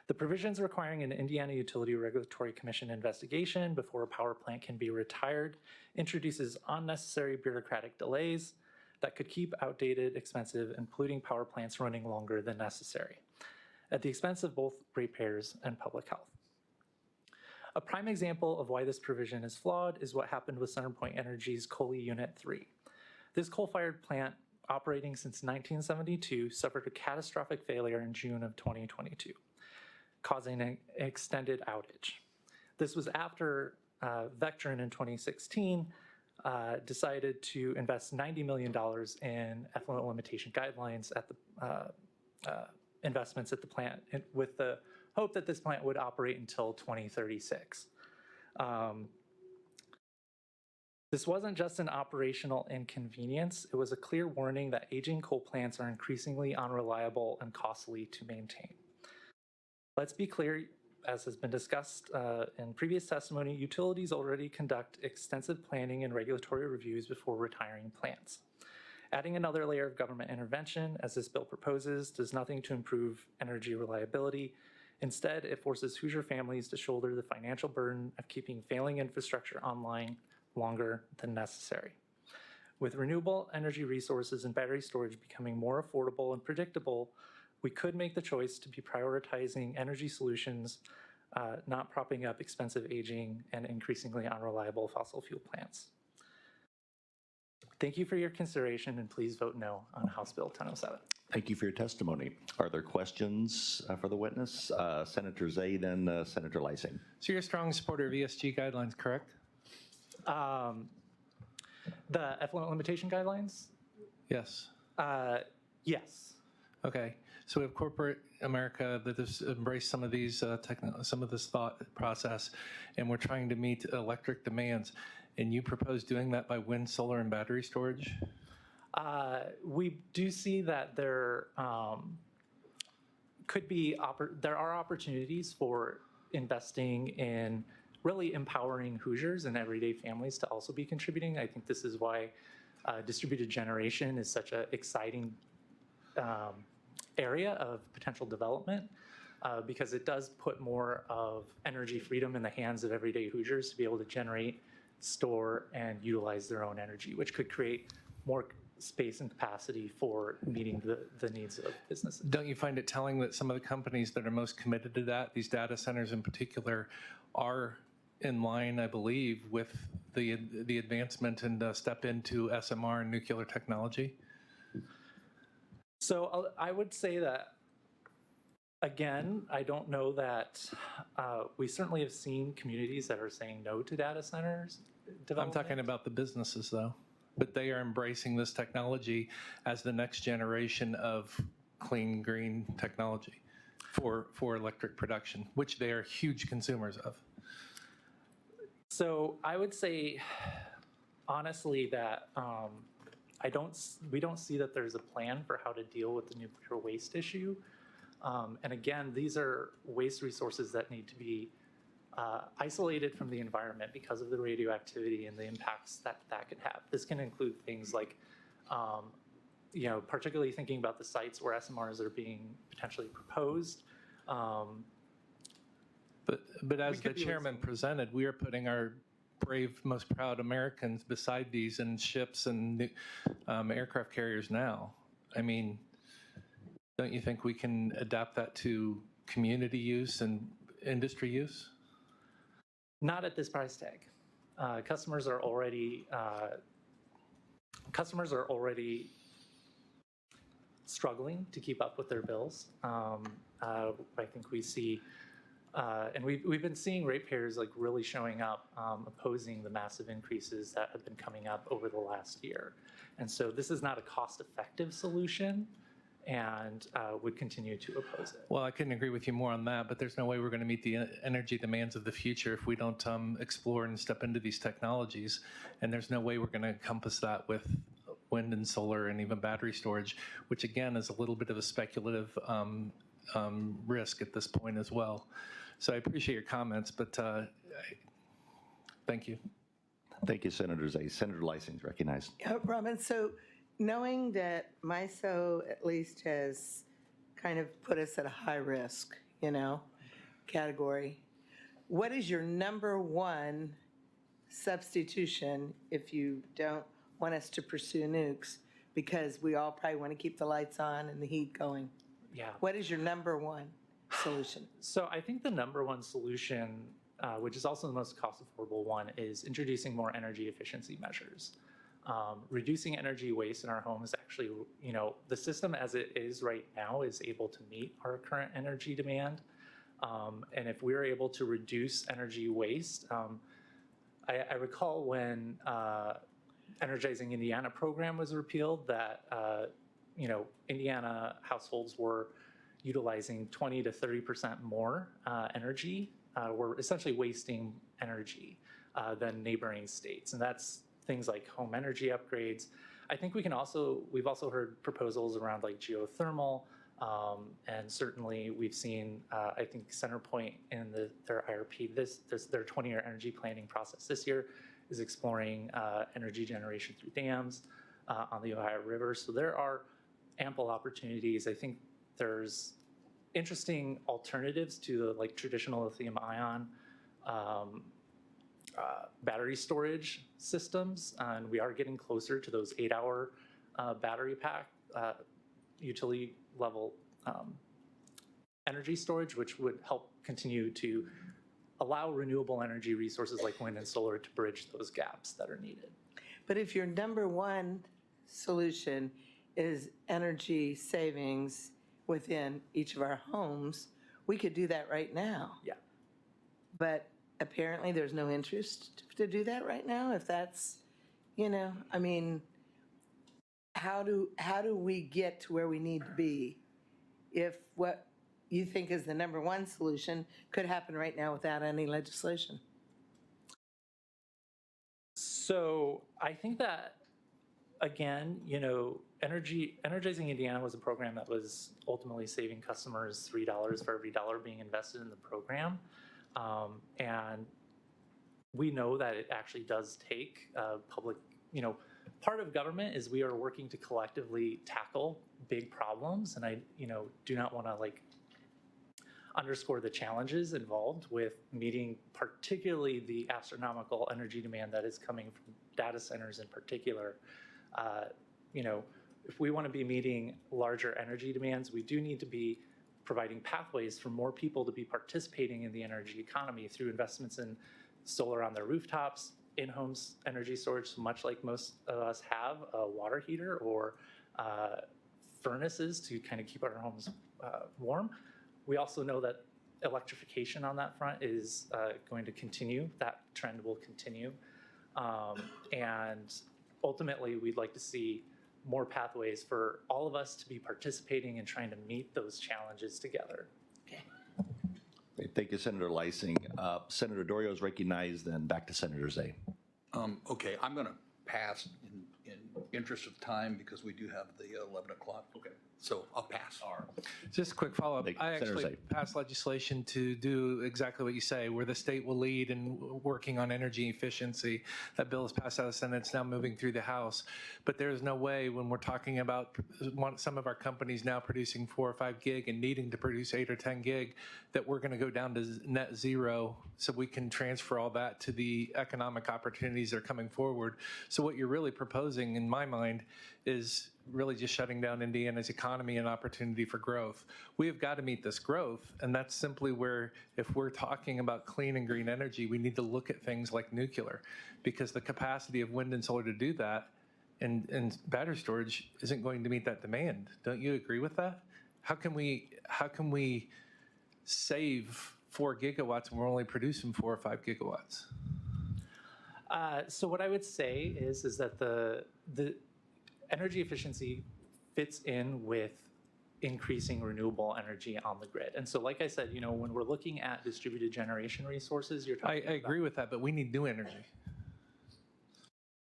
The provisions requiring an Indiana Utility Regulatory Commission investigation before a power plant can be retired introduces unnecessary bureaucratic delays that could keep outdated, expensive, and polluting power plants running longer than necessary, at the expense of both ratepayers and public health. A prime example of why this provision is flawed is what happened with CenterPoint Energy's Coley Unit 3. This coal-fired plant, operating since 1972, suffered a catastrophic failure in June of 2022, causing an extended outage. This was after Vectren in 2016 decided to invest $90 million in effluent limitation guidelines at the investments at the plant with the hope that this plant would operate until 2036. This wasn't just an operational inconvenience, it was a clear warning that aging coal plants are increasingly unreliable and costly to maintain. Let's be clear, as has been discussed in previous testimony, utilities already conduct extensive planning and regulatory reviews before retiring plants. Adding another layer of government intervention, as this bill proposes, does nothing to improve energy reliability. Instead, it forces Hoosier families to shoulder the financial burden of keeping failing infrastructure online longer than necessary. With renewable energy resources and battery storage becoming more affordable and predictable, we could make the choice to be prioritizing energy solutions, not propping up expensive aging and increasingly unreliable fossil fuel plants. Thank you for your consideration, and please vote no on House Bill 1007. Thank you for your testimony. Are there questions for the witness? Senator Zay, then Senator Lysing. So you're a strong supporter of ESG guidelines, correct? The effluent limitation guidelines? Yes. Yes. Okay. So we have corporate America that has embraced some of these some of this thought process, and we're trying to meet electric demands. And you propose doing that by wind, solar, and battery storage? We do see that there could be there are opportunities for investing in really empowering Hoosiers and everyday families to also be contributing. I think this is why distributed generation is such an exciting area of potential development, because it does put more of energy freedom in the hands of everyday Hoosiers to be able to generate, store, and utilize their own energy, which could create more space and capacity for meeting the needs of businesses. Don't you find it telling that some of the companies that are most committed to that, these data centers in particular, are in line, I believe, with the advancement and step into SMR and nuclear technology? So I would say that, again, I don't know that we certainly have seen communities that are saying no to data centers I'm development. talking about the businesses, though. But they are embracing this technology as the next generation of clean, green technology for electric production, which they are huge consumers of. So I would say, honestly, that we don't see that there's a plan for how to deal with the nuclear waste issue. And again, these are waste resources that need to be isolated from the environment because of the radioactivity and the impacts that could have. This can include things like, particularly thinking about the sites where SMRs are being potentially proposed. But as the chairman presented, we are putting our brave, most proud Americans beside these in ships and aircraft carriers now. I mean, don't you think we can adapt that to community use and industry use? Not at this price tag. Customers are already struggling to keep up with their bills. I think we see, and we've been seeing ratepayers like really showing up, opposing the massive increases that have been coming up over the last year. And so this is not a cost-effective solution, and would continue to oppose it. Well, I couldn't agree with you more on that, but there's no way we're going to meet the energy demands of the future if we don't explore and step into these technologies. And there's no way we're going to encompass that with wind and solar and even battery storage, which again is a little bit of a speculative risk at this point as well. So I appreciate your comments, but thank you. Thank you, Senator Zay. Senator Lysing's recognized. Robin, so knowing that MISO at least has kind of put us at a high risk, category, what is your number one substitution if you don't want us to pursue nukes? Because we all probably want to keep the lights on and the heat going. Yeah. What is your number one solution? So I think the number one solution, which is also the most cost affordable one, is introducing more energy efficiency measures. Reducing energy waste in our homes actually, the system as it is right now is able to meet our current energy demand. And if we're able to reduce energy waste, I recall when Energizing Indiana program was repealed that, Indiana households were utilizing 20 to 30% more energy. We're essentially wasting energy than neighboring states. And that's things like home energy upgrades. I think we've also heard proposals around like geothermal, and certainly we've seen, I think Centerpoint in their IRP, their 20-year energy planning process this year is exploring energy generation through dams on the Ohio River. So there are ample opportunities. I think there's interesting alternatives to the traditional lithium-ion battery storage systems, and we are getting closer to those 8-hour battery pack utility level energy storage, which would help continue to allow renewable energy resources like wind and solar to bridge those gaps that are needed. But if your number one solution is energy savings within each of our homes, we could do that right now. Yeah. But apparently there's no interest to do that right now. If that's, how do we get to where we need to be if what you think is the number one solution could happen right now without any legislation? So I think that, again, Energizing Indiana was a program that was ultimately saving customers $3 for every dollar being invested in the program. And we know that it actually does take public, part of government is we are working to collectively tackle big problems. And I, do not want to underscore the challenges involved with meeting particularly the astronomical energy demand that is coming from data centers in particular. If we want to be meeting larger energy demands, we do need to be providing pathways for more people to be participating in the energy economy through investments in solar on their rooftops, in-homes energy storage, much like most of us have a water heater or furnaces to kind of keep our homes warm. We also know that electrification on that front is going to continue. That trend will continue. And ultimately, we'd like to see more pathways for all of us to be participating and trying to meet those challenges together. Thank you, Senator Lysing. Senator Dorio is recognized, then back to Senator Zay. Okay, I'm going to pass in interest of time because we do have the 11 o'clock. Okay. So I'll pass. All right. Just a quick follow-up. Thank you. I Senator actually Zay. passed legislation to do exactly what you say, where the state will lead in working on energy efficiency. That bill is passed out of the Senate. It's now moving through the House. But there is no way when we're talking about some of our companies now producing 4 or 5 gig and needing to produce 8 or 10 gig that we're going to go down to net zero so we can transfer all that to the economic opportunities that are coming forward. So what you're really proposing, in my mind, is really just shutting down Indiana's economy and opportunity for growth. We have got to meet this growth, and that's simply where, if we're talking about clean and green energy, we need to look at things like nuclear, because the capacity of wind and solar to do that and battery storage isn't going to meet that demand. Don't you agree with that? How can we save 4 gigawatts when we're only producing 4 or 5 gigawatts? So what I would say is that the energy efficiency fits in with increasing renewable energy on the grid. And so, like I said, when we're looking at distributed generation resources, you're talking I agree with that, but we need new energy.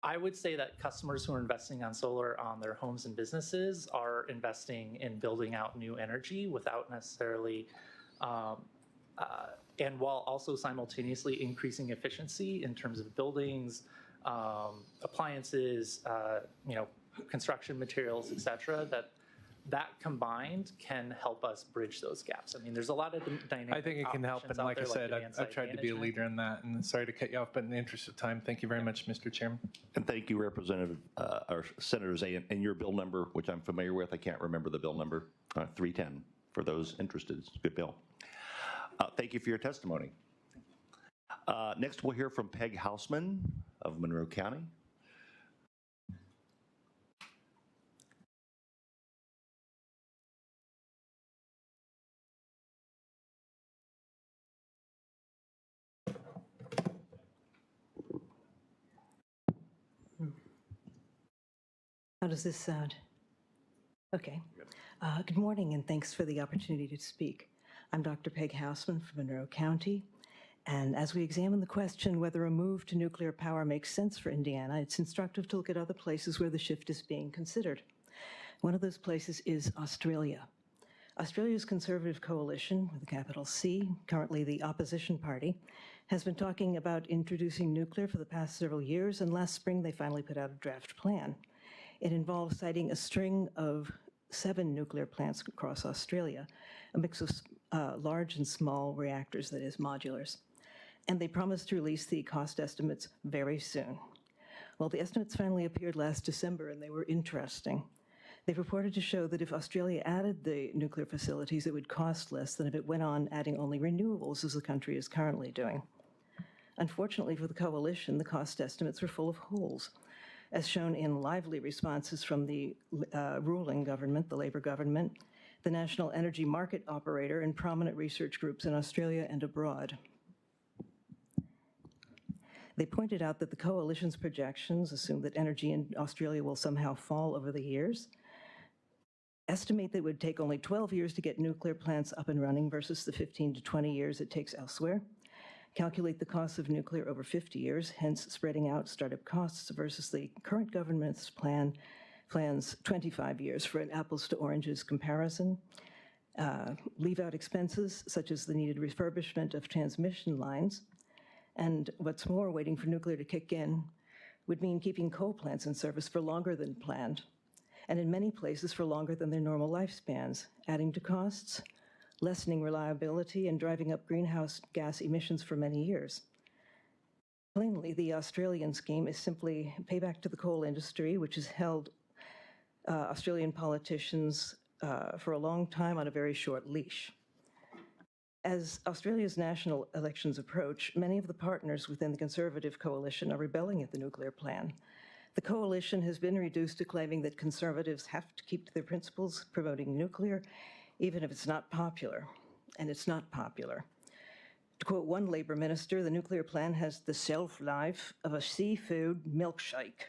I would say that customers who are investing on solar on their homes and businesses are investing in building out new energy without necessarily, and while also simultaneously increasing efficiency in terms of buildings, appliances, construction materials, et cetera, that combined can help us bridge those gaps. I mean, there's a lot of dynamic I think it can help, and like I said, I've tried to be a leader in that, and sorry to cut you off, but in the interest of time, thank you very much, Mr. Chairman. And thank you, Representative, or Senator Zay, and your bill number, which I'm familiar with, I can't remember the bill number, 310, for those interested. It's a good bill. Thank you for your testimony. Next, we'll hear from Peg Hausman of Monroe County. How does this sound? Okay. Good morning, and thanks for the opportunity to speak. I'm Dr. Peg Hausman from Monroe County, and as we examine the question whether a move to nuclear power makes sense for Indiana, it's instructive to look at other places where the shift is being considered. One of those places is Australia. Australia's Conservative Coalition, with a capital C, currently the opposition party, has been talking about introducing nuclear for the past several years, and last spring they finally put out a draft plan. It involves siting a string of 7 nuclear plants across Australia, a mix of large and small reactors, that is, modulars. And they promised to release the cost estimates very soon. Well, the estimates finally appeared last December, and they were interesting. They purported to show that if Australia added the nuclear facilities, it would cost less than if it went on adding only renewables, as the country is currently doing. Unfortunately for the coalition, the cost estimates were full of holes, as shown in lively responses from the ruling government, the Labour government, the National Energy Market Operator, and prominent research groups in Australia and abroad. They pointed out that the coalition's projections assume that energy in Australia will somehow fall over the years, estimate that it would take only 12 years to get nuclear plants up and running versus the 15 to 20 years it takes elsewhere, calculate the cost of nuclear over 50 years, hence spreading out startup costs versus the current government's plans 25 years for an apples to oranges comparison, leave out expenses such as the needed refurbishment of transmission lines, and what's more, waiting for nuclear to kick in would mean keeping coal plants in service for longer than planned, and in many places for longer than their normal lifespans, adding to costs, lessening reliability, and driving up greenhouse gas emissions for many years. Plainly, the Australian scheme is simply payback to the coal industry, which has held Australian politicians for a long time on a very short leash. As Australia's national elections approach, many of the partners within the Conservative coalition are rebelling at the nuclear plan. The coalition has been reduced to claiming that Conservatives have to keep to their principles promoting nuclear, even if it's not popular. And it's not popular. To quote one Labour minister, the nuclear plan has the shelf life of a seafood milkshake.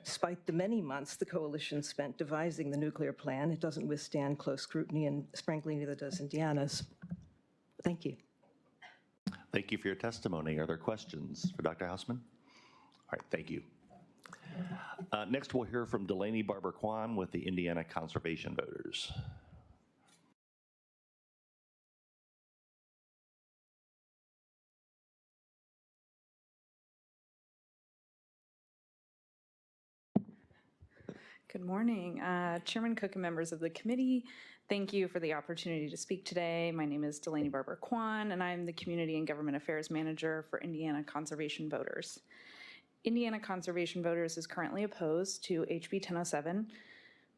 Despite the many months the coalition spent devising the nuclear plan, it doesn't withstand close scrutiny, and frankly, neither does Indiana's. Thank you. Thank you for your testimony. Are there questions for Dr. Hausman? All right, thank you. Next, we'll hear from Delaney Barber-Kwan with the Indiana Conservation Voters. Good morning, Chairman Cook and members of the committee. Thank you for the opportunity to speak today. My name is Delaney Barber-Kwan, and I'm the Community and Government Affairs Manager for Indiana Conservation Voters. Indiana Conservation Voters is currently opposed to HB 1007.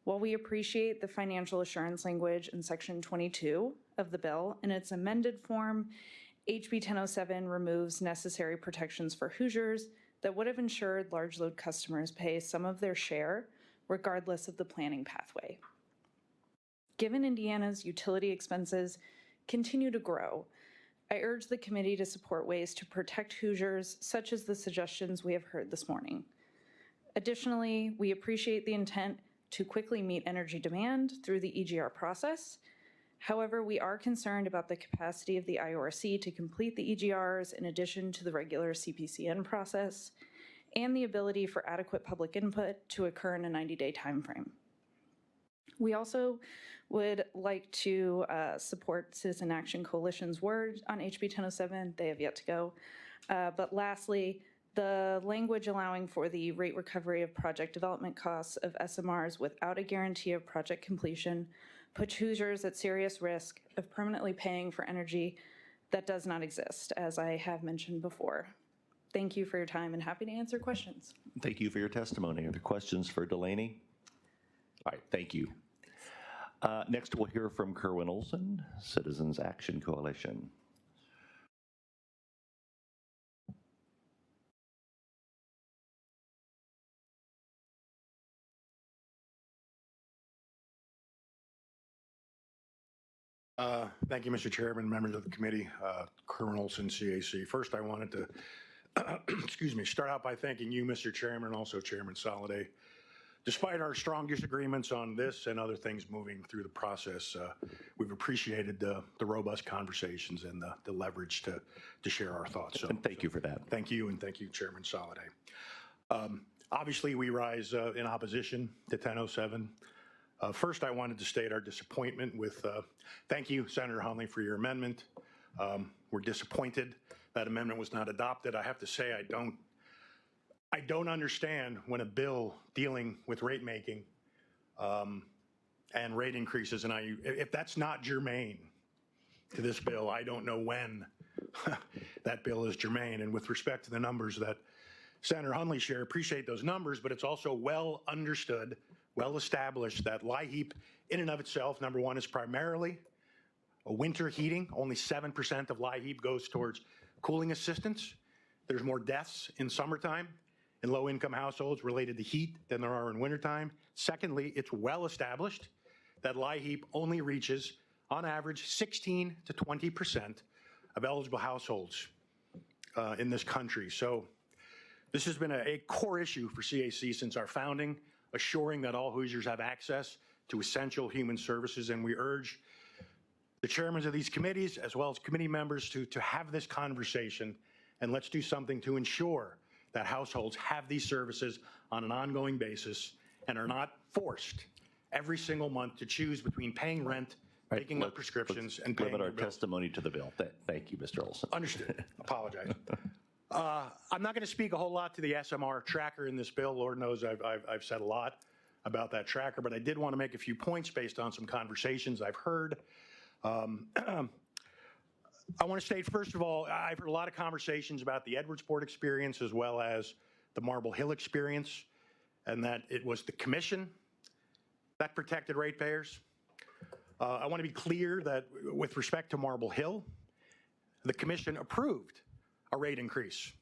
While we appreciate the financial assurance language in Section 22 of the bill, in its amended form, HB 1007 removes necessary protections for Hoosiers that would have ensured large load customers pay some of their share regardless of the planning pathway. Given Indiana's utility expenses continue to grow, I urge the committee to support ways to protect Hoosiers, such as the suggestions we have heard this morning. Additionally, we appreciate the intent to quickly meet energy demand through the EGR process. However, we are concerned about the capacity of the IORC to complete the EGRs in addition to the regular CPCN process, and the ability for adequate public input to occur in a 90-day timeframe. We also would like to support Citizen Action Coalition's word on HB 1007. They have yet to go. But lastly, the language allowing for the rate recovery of project development costs of SMRs without a guarantee of project completion puts Hoosiers at serious risk of permanently paying for energy that does not exist, as I have mentioned before. Thank you for your time and happy to answer questions. Thank you for your testimony. Are there questions for Delaney? All right, thank you. Next, we'll hear from Kerwin Olson, Citizens Action Coalition. Thank you, Mr. Chairman, members of the committee, Kerwin Olson, CAC. First, I wanted to excuse me, start out by thanking you, Mr. Chairman, and also Chairman Soliday. Despite our strong disagreements on this and other things moving through the process, we've appreciated the robust conversations and the leverage to share our thoughts. And thank you for that. Thank you, and thank you, Chairman Soliday. Obviously, we rise in opposition to 1007. First, I wanted to state our disappointment with, thank you, Senator Hunley, for your amendment. We're disappointed that amendment was not adopted. I have to say, I don't understand when a bill dealing with rate making and rate increases, and if that's not germane to this bill, I don't know when that bill is germane. And with respect to the numbers that Senator Hunley shared, appreciate those numbers, but it's also well understood, well established that LIHEAP in and of itself, number one, is primarily a winter heating. Only 7% of LIHEAP goes towards cooling assistance. There's more deaths in summertime in low-income households related to heat than there are in wintertime. Secondly, it's well established that LIHEAP only reaches, on average, 16 to 20% of eligible households in this country. So this has been a core issue for CAC since our founding, assuring that all Hoosiers have access to essential human services, and we urge the chairmen of these committees, as well as committee members, to have this conversation, and let's do something to ensure that households have these services on an ongoing basis and are not forced every single month to choose between paying rent, picking up prescriptions, and paying limit our their bills. testimony to the bill. Thank you, Mr. Olson. Understood. Apologize. I'm not going to speak a whole lot to the SMR tracker in this bill. Lord knows I've said a lot about that tracker, but I did want to make a few points based on some conversations I've heard. I want to state, first of all, I've heard a lot of conversations about the Edwardsport experience as well as the Marble Hill experience, and that it was the commission that protected ratepayers. I want to be clear that with respect to Marble Hill, the commission approved a rate increase,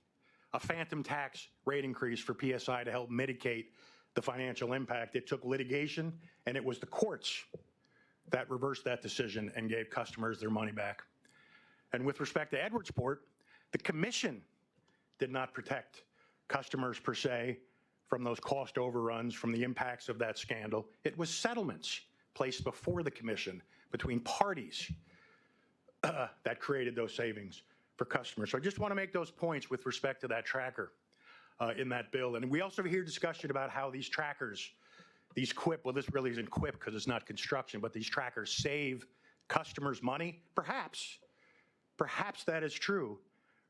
a phantom tax rate increase for PSI to help mitigate the financial impact. It took litigation, and it was the courts that reversed that decision and gave customers their money back. And with respect to Edwardsport, the commission did not protect customers per se from those cost overruns, from the impacts of that scandal. It was settlements placed before the commission between parties that created those savings for customers. So I just want to make those points with respect to that tracker in that bill. And we also hear discussion about how these trackers, these QIP, well, this really isn't QIP because it's not construction, but these trackers save customers money. Perhaps that is true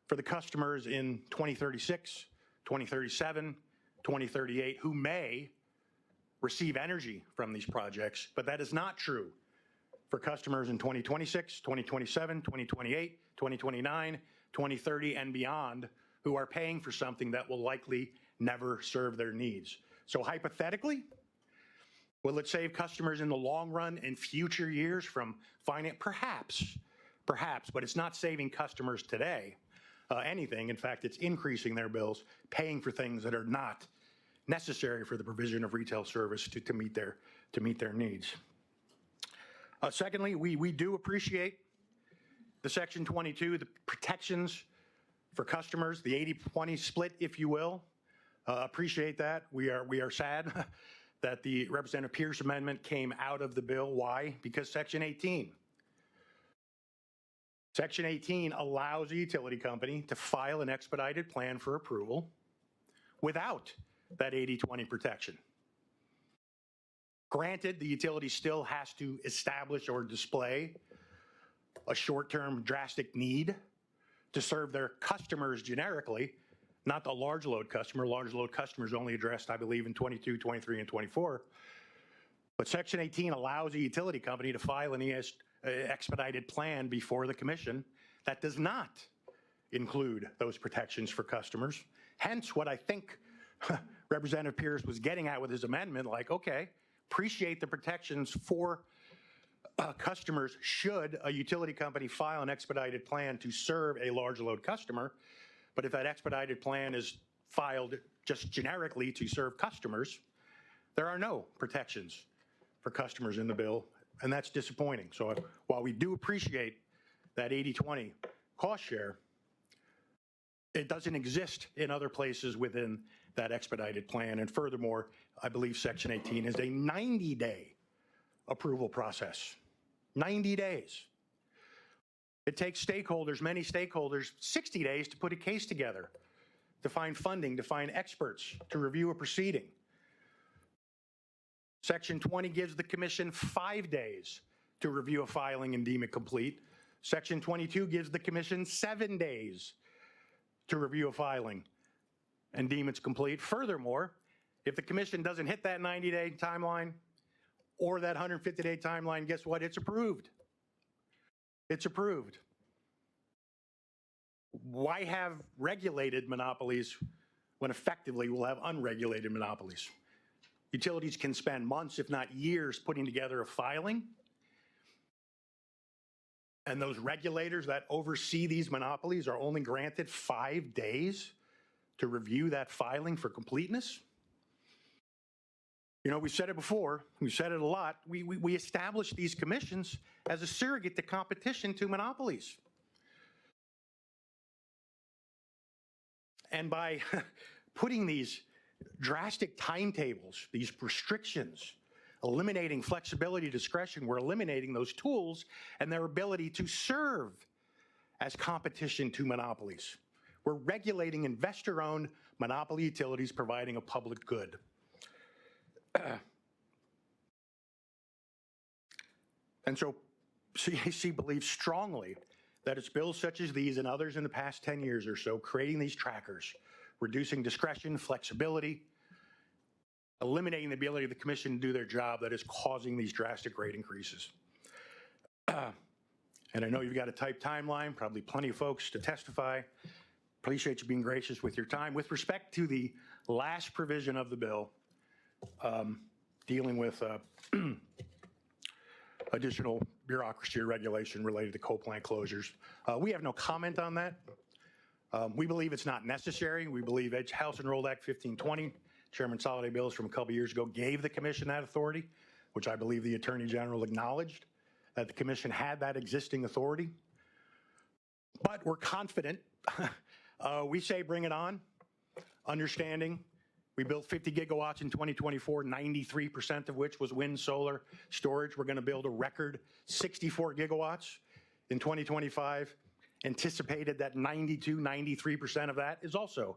for the customers in 2036, 2037, 2038 who may receive energy from these projects, but that is not true for customers in 2026, 2027, 2028, 2029, 2030, and beyond who are paying for something that will likely never serve their needs. So hypothetically, will it save customers in the long run in future years from finance? Perhaps, but it's not saving customers today anything. In fact, it's increasing their bills, paying for things that are not necessary for the provision of retail service to meet their needs. Secondly, we do appreciate the Section 22, the protections for customers, the 80-20 split, if you will. Appreciate that. We are sad that the Representative Pierce amendment came out of the bill. Why? Because Section 18 allows a utility company to file an expedited plan for approval without that 80-20 protection. Granted, the utility still has to establish or display a short-term drastic need to serve their customers generically, not the large load customer. Large load customers only addressed, I believe, in 22, 23, and 24. But Section 18 allows a utility company to file an expedited plan before the commission that does not include those protections for customers. Hence, what I think Representative Pierce was getting at with his amendment, like, okay, appreciate the protections for customers should a utility company file an expedited plan to serve a large load customer. But if that expedited plan is filed just generically to serve customers, there are no protections for customers in the bill, and that's disappointing. So while we do appreciate that 80-20 cost share, it doesn't exist in other places within that expedited plan. And furthermore, I believe Section 18 is a 90-day approval process. 90 days. It takes stakeholders, many stakeholders, 60 days to put a case together, to find funding, to find experts, to review a proceeding. Section 20 gives the commission 5 days to review a filing and deem it complete. Section 22 gives the commission 7 days to review a filing and deem it's complete. Furthermore, if the commission doesn't hit that 90-day timeline or that 150-day timeline, guess what? It's approved. It's approved. Why have regulated monopolies when effectively we'll have unregulated monopolies? Utilities can spend months, if not years, putting together a filing. And those regulators that oversee these monopolies are only granted 5 days to review that filing for completeness. You know, we said it before, we said it a lot, we established these commissions as a surrogate to competition to monopolies. And by putting these drastic timetables, these restrictions, eliminating flexibility, discretion, we're eliminating those tools and their ability to serve as competition to monopolies. We're regulating investor-owned monopoly utilities providing a public good. And so CAC believes strongly that it's bills such as these and others in the past 10 years or so, creating these trackers, reducing discretion, flexibility, eliminating the ability of the commission to do their job, that is causing these drastic rate increases. And I know you've got a tight timeline, probably plenty of folks to testify. Appreciate you being gracious with your time. With respect to the last provision of the bill, dealing with additional bureaucracy or regulation related to coal plant closures. We have no comment on that. We believe it's not necessary. We believe House Enrolled Act 1520, Chairman Soliday Bills from a couple years ago, gave the commission that authority, which I believe the Attorney General acknowledged that the commission had that existing authority. But we're confident. We say bring it on, understanding we built 50 gigawatts in 2024, 93% of which was wind, solar, storage. We're going to build a record 64 gigawatts in 2025. Anticipated that 92, 93% of that is also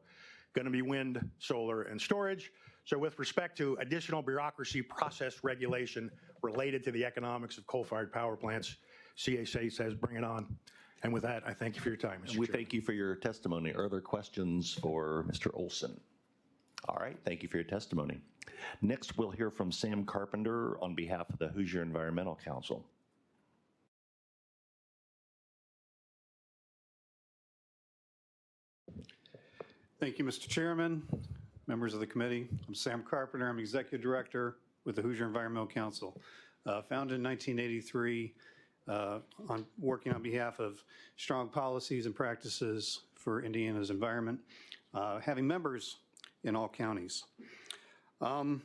going to be wind, solar, and storage. So with respect to additional bureaucracy process regulation related to the economics of coal-fired power plants, CAC says bring it on. And with that, I thank you for your time, Mr. We Chair. thank you for your testimony. Are there questions for Mr. Olson? All right, thank you for your testimony. Next, we'll hear from Sam Carpenter on behalf of the Hoosier Environmental Council. Thank you, Mr. Chairman, members of the committee. I'm Sam Carpenter. I'm Executive Director with the Hoosier Environmental Council. Founded in 1983, working on behalf of strong policies and practices for Indiana's environment, having members in all counties. It'll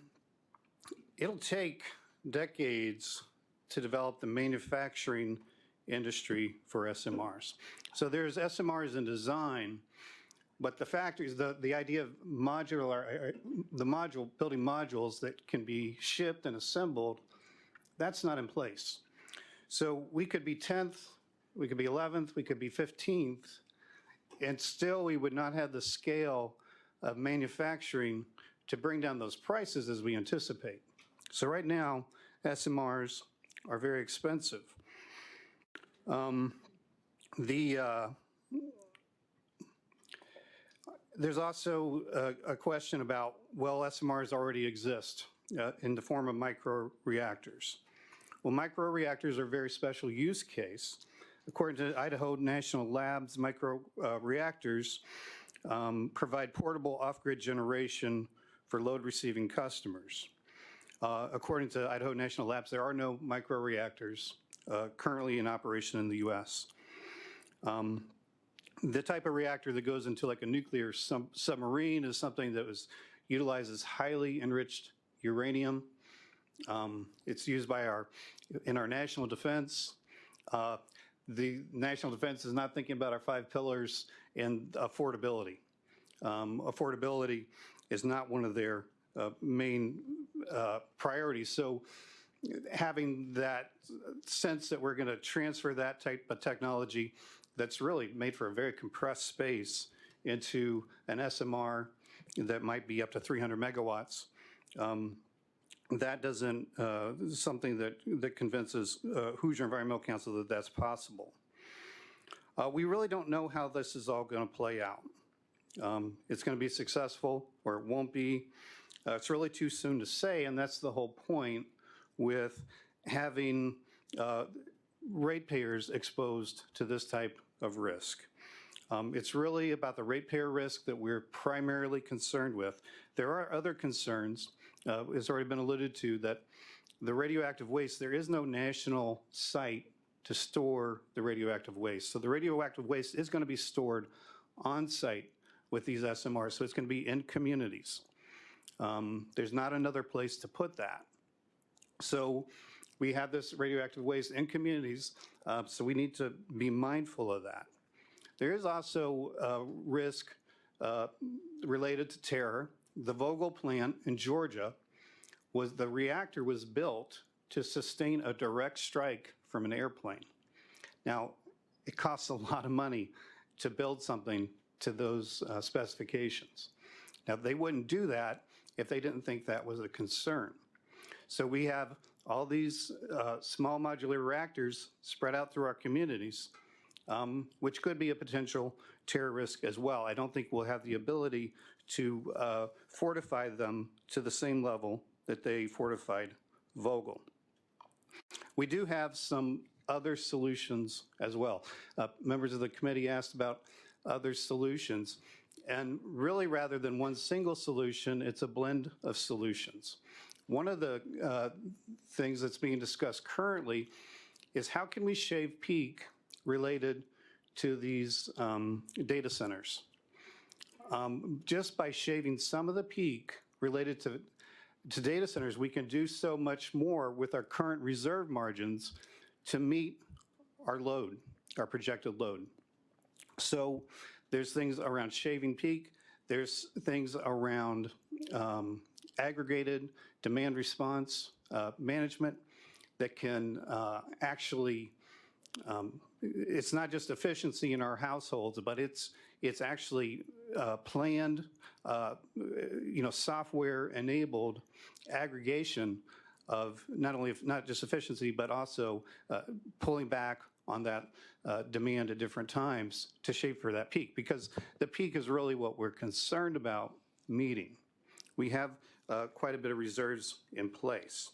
take decades to develop the manufacturing industry for SMRs. So there's SMRs in design, but the factories, the idea of building modules that can be shipped and assembled, that's not in place. So we could be 10th, we could be 11th, we could be 15th, and still we would not have the scale of manufacturing to bring down those prices as we anticipate. So right now, SMRs are very expensive. There's also a question about, well, SMRs already exist in the form of microreactors. Well, microreactors are a very special use case. According to Idaho National Labs, microreactors provide portable off-grid generation for load-receiving customers. According to Idaho National Labs, there are no microreactors currently in operation in the U.S. The type of reactor that goes into like a nuclear submarine is something that utilizes highly enriched uranium. It's used in our national defense. The national defense is not thinking about our 5 pillars and affordability. Affordability is not one of their main priorities. So having that sense that we're going to transfer that type of technology that's really made for a very compressed space into an SMR that might be up to 300 megawatts, that doesn't, something that convinces Hoosier Environmental Council that that's possible. We really don't know how this is all going to play out. It's going to be successful or it won't be. It's really too soon to say, and that's the whole point with having ratepayers exposed to this type of risk. It's really about the ratepayer risk that we're primarily concerned with. There are other concerns. It's already been alluded to that the radioactive waste, there is no national site to store the radioactive waste. So the radioactive waste is going to be stored on site with these SMRs. So it's going to be in communities. There's not another place to put that. So we have this radioactive waste in communities, so we need to be mindful of that. There is also risk related to terror. The Vogel plant in Georgia, the reactor was built to sustain a direct strike from an airplane. Now, it costs a lot of money to build something to those specifications. Now, they wouldn't do that if they didn't think that was a concern. So we have all these small modular reactors spread out through our communities, which could be a potential terror risk as well. I don't think we'll have the ability to fortify them to the same level that they fortified Vogel. We do have some other solutions as well. Members of the committee asked about other solutions. And really, rather than one single solution, it's a blend of solutions. One of the things that's being discussed currently is how can we shave peak related to these data centers. Just by shaving some of the peak related to data centers, we can do so much more with our current reserve margins to meet our load, our projected load. So there's things around shaving peak, there's things around aggregated demand response management that can actually, it's not just efficiency in our households, but it's actually planned, software-enabled aggregation of not just efficiency, but also pulling back on that demand at different times to shape for that peak, because the peak is really what we're concerned about meeting. We have quite a bit of reserves in place.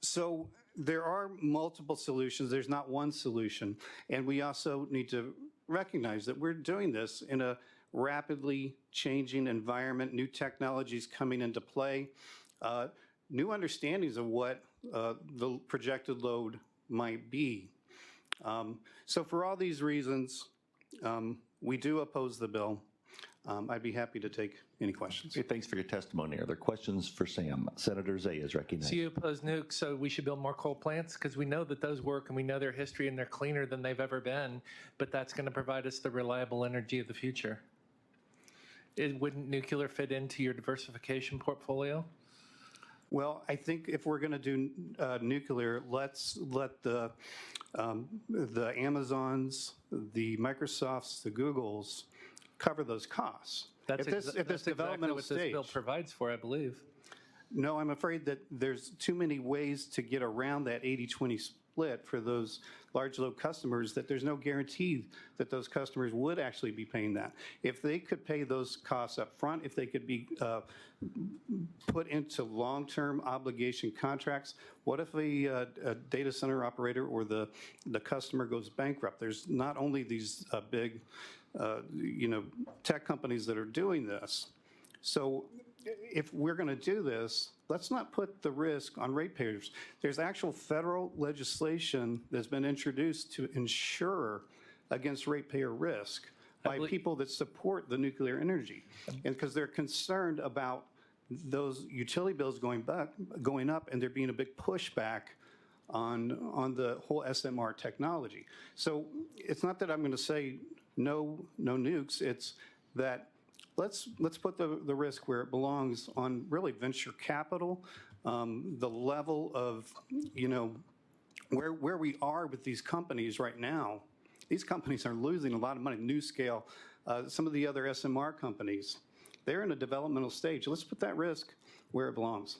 So there are multiple solutions. There's not one solution. And we also need to recognize that we're doing this in a rapidly changing environment, new technologies coming into play, new understandings of what the projected load might be. So for all these reasons, we do oppose the bill. I'd be happy to take any questions. Okay, thanks for your testimony. Are there questions for Sam? Senator Zay is recognized. So you oppose nukes, so we should build more coal plants? Because we know that those work and we know their history and they're cleaner than they've ever been, but that's going to provide us the reliable energy of the future. Wouldn't nuclear fit into your diversification portfolio? Well, I think if we're going to do nuclear, let's let the Amazons, the Microsofts, the Googles cover those costs. That's If this developmental exactly what this bill provides for, I believe. No, I'm afraid that there's too many ways to get around that 80-20 split for those large load customers that there's no guarantee that those customers would actually be paying that. If they could pay those costs up front, if they could be put into long-term obligation contracts, what if a data center operator or the customer goes bankrupt? There's not only these big tech companies that are doing this. So if we're going to do this, let's not put the risk on ratepayers. There's actual federal legislation that's been introduced to ensure against ratepayer risk by people that support the nuclear energy. And because they're concerned about those utility bills going up, and there being a big pushback on the whole SMR technology. So it's not that I'm going to say no nukes, it's that let's put the risk where it belongs on really venture capital, the level of, where we are with these companies right now. These companies are losing a lot of money. NuScale, some of the other SMR companies, they're in a developmental stage. Let's put that risk where it belongs.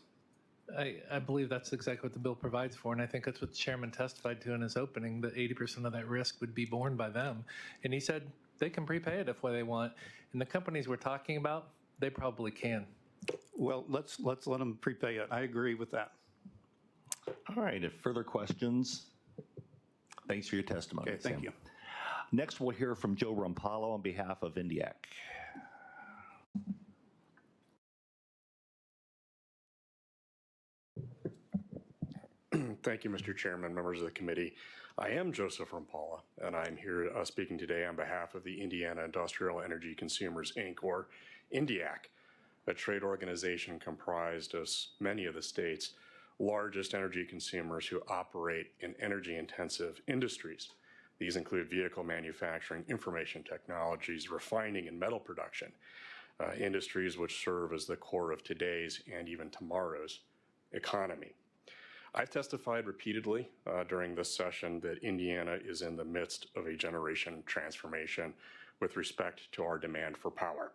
I believe that's exactly what the bill provides for, and I think that's what the chairman testified to in his opening, that 80% of that risk would be borne by them. And he said they can prepay it if they want. And the companies we're talking about, they probably can. Well, let's let them prepay it. I agree with that. All right, if further questions, thanks for your testimony. Okay, thank Sam. you. Next, we'll hear from Joe Rumpalo on behalf of INDIAC. Thank you, Mr. Chairman, members of the committee. I am Joseph Rumpala, and I'm here speaking today on behalf of the Indiana Industrial Energy Consumers, Inc., or INDIAC, a trade organization comprised of many of the state's largest energy consumers who operate in energy-intensive industries. These include vehicle manufacturing, information technologies, refining, and metal production, industries which serve as the core of today's and even tomorrow's economy. I've testified repeatedly during this session that Indiana is in the midst of a generation transformation with respect to our demand for power.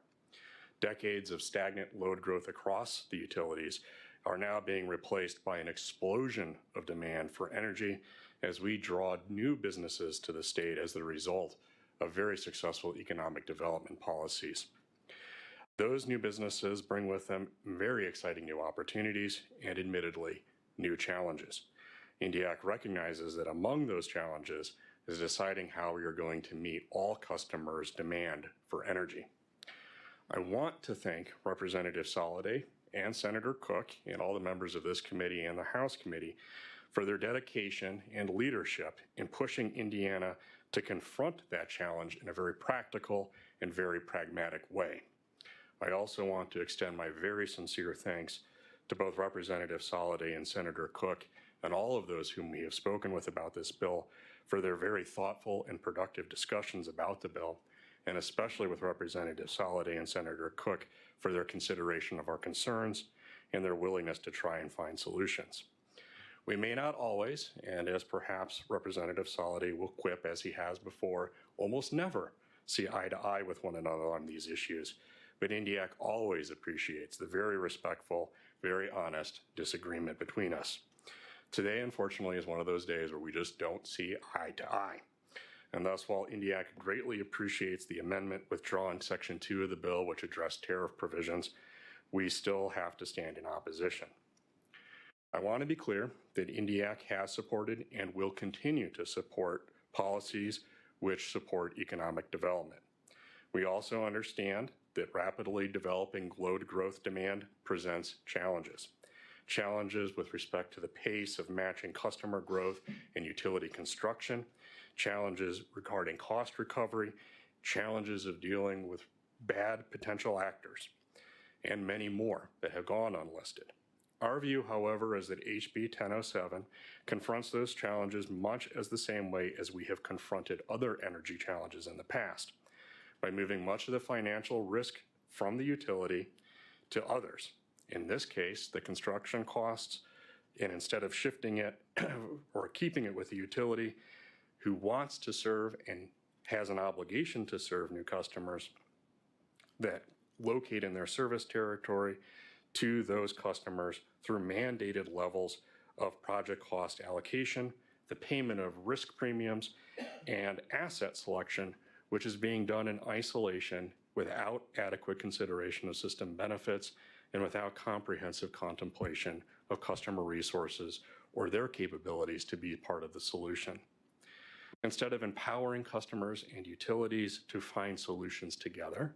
Decades of stagnant load growth across the utilities are now being replaced by an explosion of demand for energy as we draw new businesses to the state as the result of very successful economic development policies. Those new businesses bring with them very exciting new opportunities and, admittedly, new challenges. INDIAC recognizes that among those challenges is deciding how we are going to meet all customers' demand for energy. I want to thank Representative Soliday and Senator Cook and all the members of this committee and the House committee for their dedication and leadership in pushing Indiana to confront that challenge in a very practical and very pragmatic way. I also want to extend my very sincere thanks to both Representative Soliday and Senator Cook and all of those whom we have spoken with about this bill for their very thoughtful and productive discussions about the bill, and especially with Representative Soliday and Senator Cook for their consideration of our concerns and their willingness to try and find solutions. We may not always, and as perhaps Representative Soliday will quip as he has before, almost never see eye to eye with one another on these issues, but INDIAC always appreciates the very respectful, very honest disagreement between us. Today, unfortunately, is one of those days where we just don't see eye to eye. And thus, while INDIAC greatly appreciates the amendment withdrawing Section 2 of the bill, which addressed tariff provisions, we still have to stand in opposition. I want to be clear that INDIAC has supported and will continue to support policies which support economic development. We also understand that rapidly developing load growth demand presents challenges. Challenges with respect to the pace of matching customer growth and utility construction, challenges regarding cost recovery, challenges of dealing with bad potential actors, and many more that have gone unlisted. Our view, however, is that HB 1007 confronts those challenges much as the same way as we have confronted other energy challenges in the past, by moving much of the financial risk from the utility to others. In this case, the construction costs, and instead of shifting it or keeping it with the utility who wants to serve and has an obligation to serve new customers that locate in their service territory, to those customers through mandated levels of project cost allocation, the payment of risk premiums, and asset selection, which is being done in isolation without adequate consideration of system benefits and without comprehensive contemplation of customer resources or their capabilities to be part of the solution. Instead of empowering customers and utilities to find solutions together,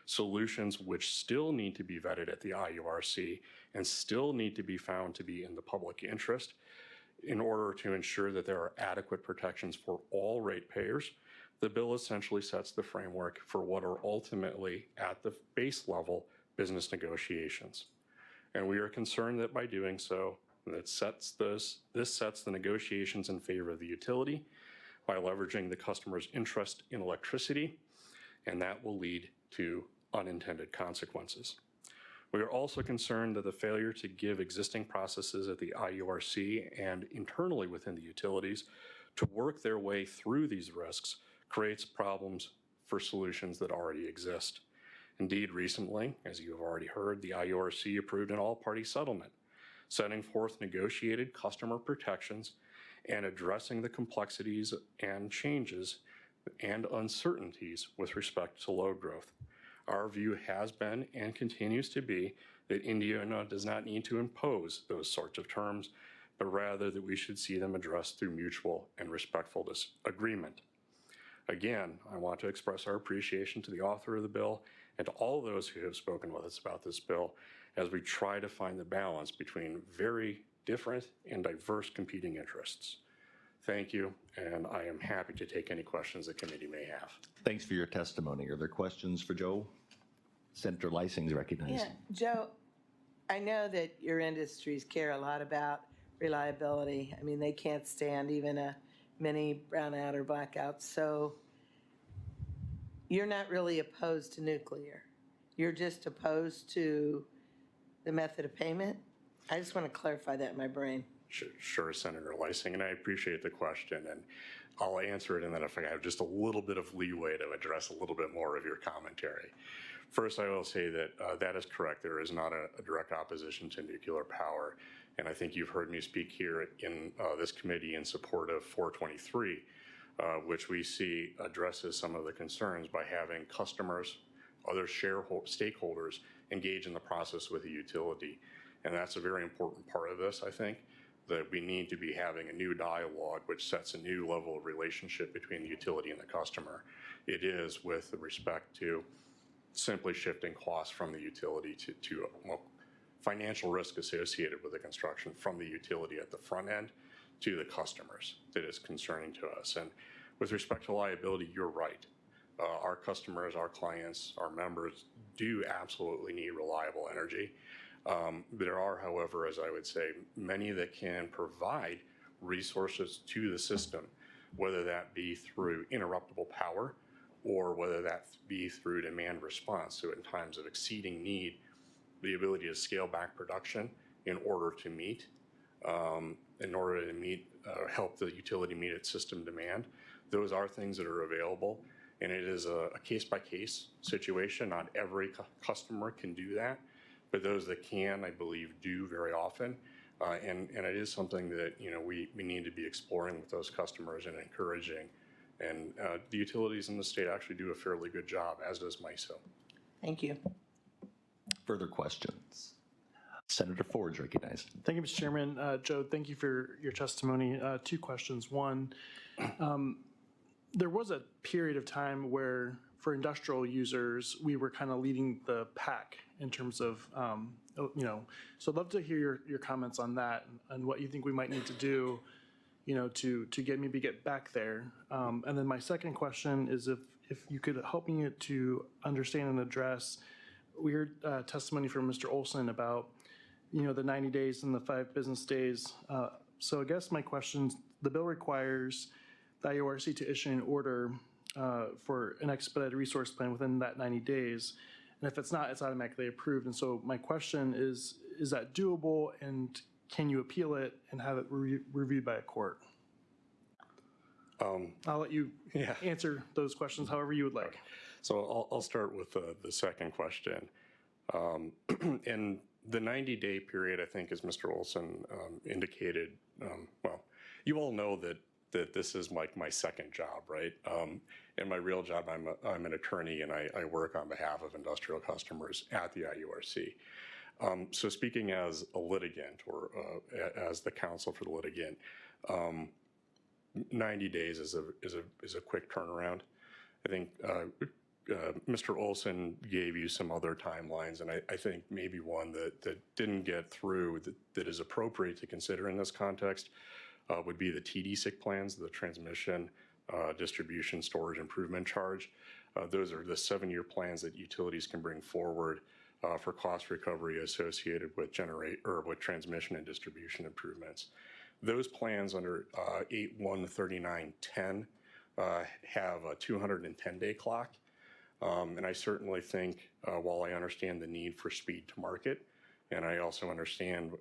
solutions which still need to be vetted at the IURC and still need to be found to be in the public interest in order to ensure that there are adequate protections for all ratepayers, the bill essentially sets the framework for what are ultimately, at the base level, business negotiations. And we are concerned that by doing so, this sets the negotiations in favor of the utility by leveraging the customer's interest in electricity, and that will lead to unintended consequences. We are also concerned that the failure to give existing processes at the IURC and internally within the utilities to work their way through these risks creates problems for solutions that already exist. Indeed, recently, as you have already heard, the IURC approved an all-party settlement, setting forth negotiated customer protections and addressing the complexities and changes and uncertainties with respect to load growth. Our view has been and continues to be that Indiana does not need to impose those sorts of terms, but rather that we should see them addressed through mutual and respectful agreement. Again, I want to express our appreciation to the author of the bill and to all those who have spoken with us about this bill as we try to find the balance between very different and diverse competing interests. Thank you, and I am happy to take any questions the committee may have. Thanks for your testimony. Are there questions for Joe? Senator Lysing's recognized. Yeah, Joe, I know that your industries care a lot about reliability. I mean, they can't stand even a mini brownout or blackout. So you're not really opposed to nuclear. You're just opposed to the method of payment? I just want to clarify that in my brain. Sure, Senator Lysing, and I appreciate the question, and I'll answer it, and then if I have just a little bit of leeway to address a little bit more of your commentary. First, I will say that that is correct. There is not a direct opposition to nuclear power, and I think you've heard me speak here in this committee in support of 423, which we see addresses some of the concerns by having customers, other stakeholders engage in the process with the utility. And that's a very important part of this, I think, that we need to be having a new dialogue which sets a new level of relationship between the utility and the customer. It is with respect to simply shifting costs from the utility to financial risk associated with the construction from the utility at the front end to the customers that is concerning to us. And with respect to liability, you're right. Our customers, our clients, our members do absolutely need reliable energy. There are, however, as I would say, many that can provide resources to the system, whether that be through interruptible power or whether that be through demand response. So in times of exceeding need, the ability to scale back production in order to help the utility meet its system demand. Those are things that are available, and it is a case-by-case situation. Not every customer can do that, but those that can, I believe, do very often. And it is something that, you know, we need to be exploring with those customers and encouraging. And the utilities in the state actually do a fairly good job, as does MISO. Thank you. Further questions? Senator Ford's recognized. Thank you, Mr. Chairman. Joe, thank you for your testimony. Two questions. One, there was a period of time where for industrial users, we were kind of leading the pack in terms of, you know, so I'd love to hear your comments on that and what you think we might need to do, you know, to get back there. And then my second question is if you could help me to understand and address, we heard testimony from Mr. Olson about, you know, the 90 days and the 5 business days. So I guess my question, the bill requires the IORC to issue an order for an expedited resource plan within that 90 days. And if it's not, it's automatically approved. And so my question is that doable, and can you appeal it and have it reviewed by a court? I'll let you answer those questions however you would like. So I'll start with the second question. In the 90-day period, I think, as Mr. Olson indicated, well, you all know that this is like my second job, right? In my real job, I'm an attorney, and I work on behalf of industrial customers at the IURC. So speaking as a litigant or as the counsel for the litigant, 90 days is a quick turnaround. I think Mr. Olson gave you some other timelines, and I think maybe one that didn't get through that is appropriate to consider in this context would be the TDSIC plans, the transmission, distribution, storage improvement charge. Those are the 7-year plans that utilities can bring forward for cost recovery associated with transmission and distribution improvements. Those plans under 813910 have a 210-day clock. And I certainly think, while I understand the need for speed to market, and I also understand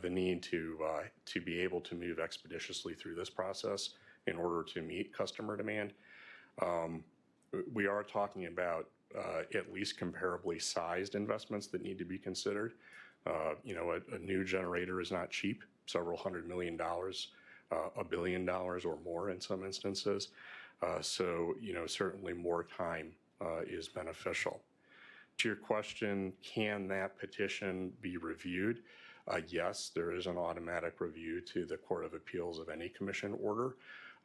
the need to be able to move expeditiously through this process in order to meet customer demand, we are talking about at least comparably sized investments that need to be considered. You know, a new generator is not cheap, several $100 million, $1 billion or more in some instances. So, you know, certainly more time is beneficial. To your question, can that petition be reviewed? Yes, there is an automatic review to the Court of Appeals of any commission order.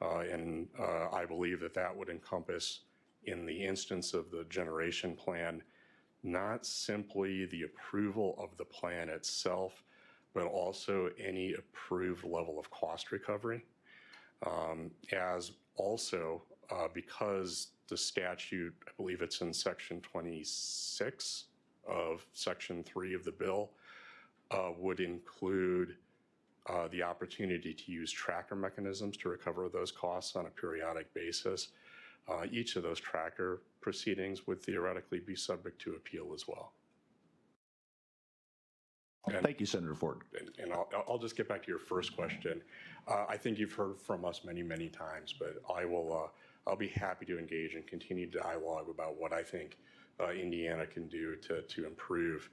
And I believe that would encompass, in the instance of the generation plan, not simply the approval of the plan itself, but also any approved level of cost recovery. As also, because the statute, I believe it's in section 26 of section 3 of the bill, would include the opportunity to use tracker mechanisms to recover those costs on a periodic basis. Each of those tracker proceedings would theoretically be subject to appeal as well. Thank you, Senator Ford. And I'll just get back to your first question. I think you've heard from us many, many times, but I'll be happy to engage in continued dialogue about what I think Indiana can do to improve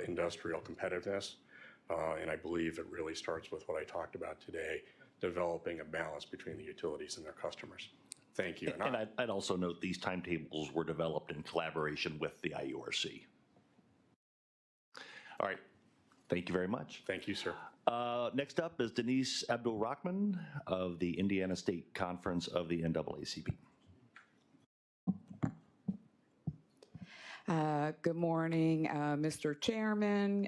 industrial competitiveness. And I believe it really starts with what I talked about today, developing a balance between the utilities and their customers. Thank you. And I'd also note these timetables were developed in collaboration with the IURC. All right. Thank you very much. Thank you, sir. Next up is Denise Abdul-Rahman of the Indiana State Conference of the NAACP. Good morning, Mr. Chairman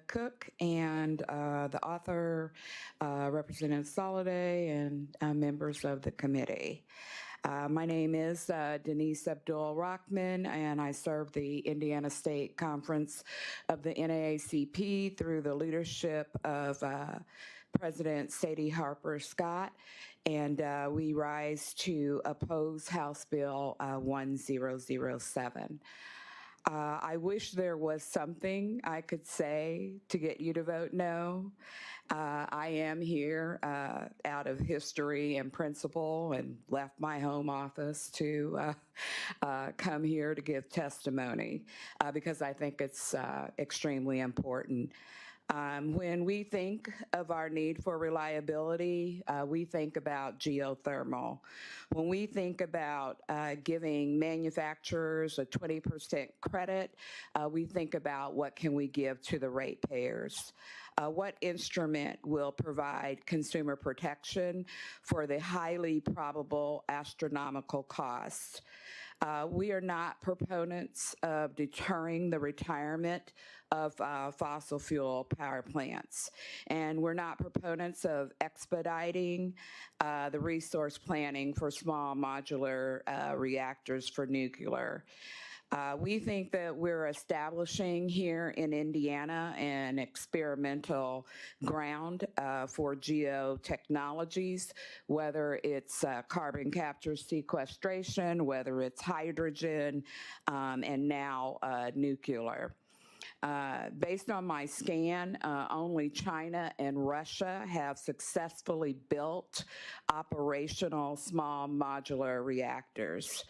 Cook and the author, Representative Soliday, and members of the committee. My name is Denise Abdul-Rahman, and I serve the Indiana State Conference of the NAACP through the leadership of President Sadie Harper Scott, and we rise to oppose House Bill 1007. I wish there was something I could say to get you to vote no. I am here out of history and principle and left my home office to come here to give testimony because I think it's extremely important. When we think of our need for reliability, we think about geothermal. When we think about giving manufacturers a 20% credit, we think about what can we give to the ratepayers. What instrument will provide consumer protection for the highly probable astronomical costs? We are not proponents of deterring the retirement of fossil fuel power plants, and we're not proponents of expediting the resource planning for small modular reactors for nuclear. We think that we're establishing here in Indiana an experimental ground for geotechnologies, whether it's carbon capture sequestration, whether it's hydrogen, and now nuclear. Based on my scan, only China and Russia have successfully built operational small modular reactors.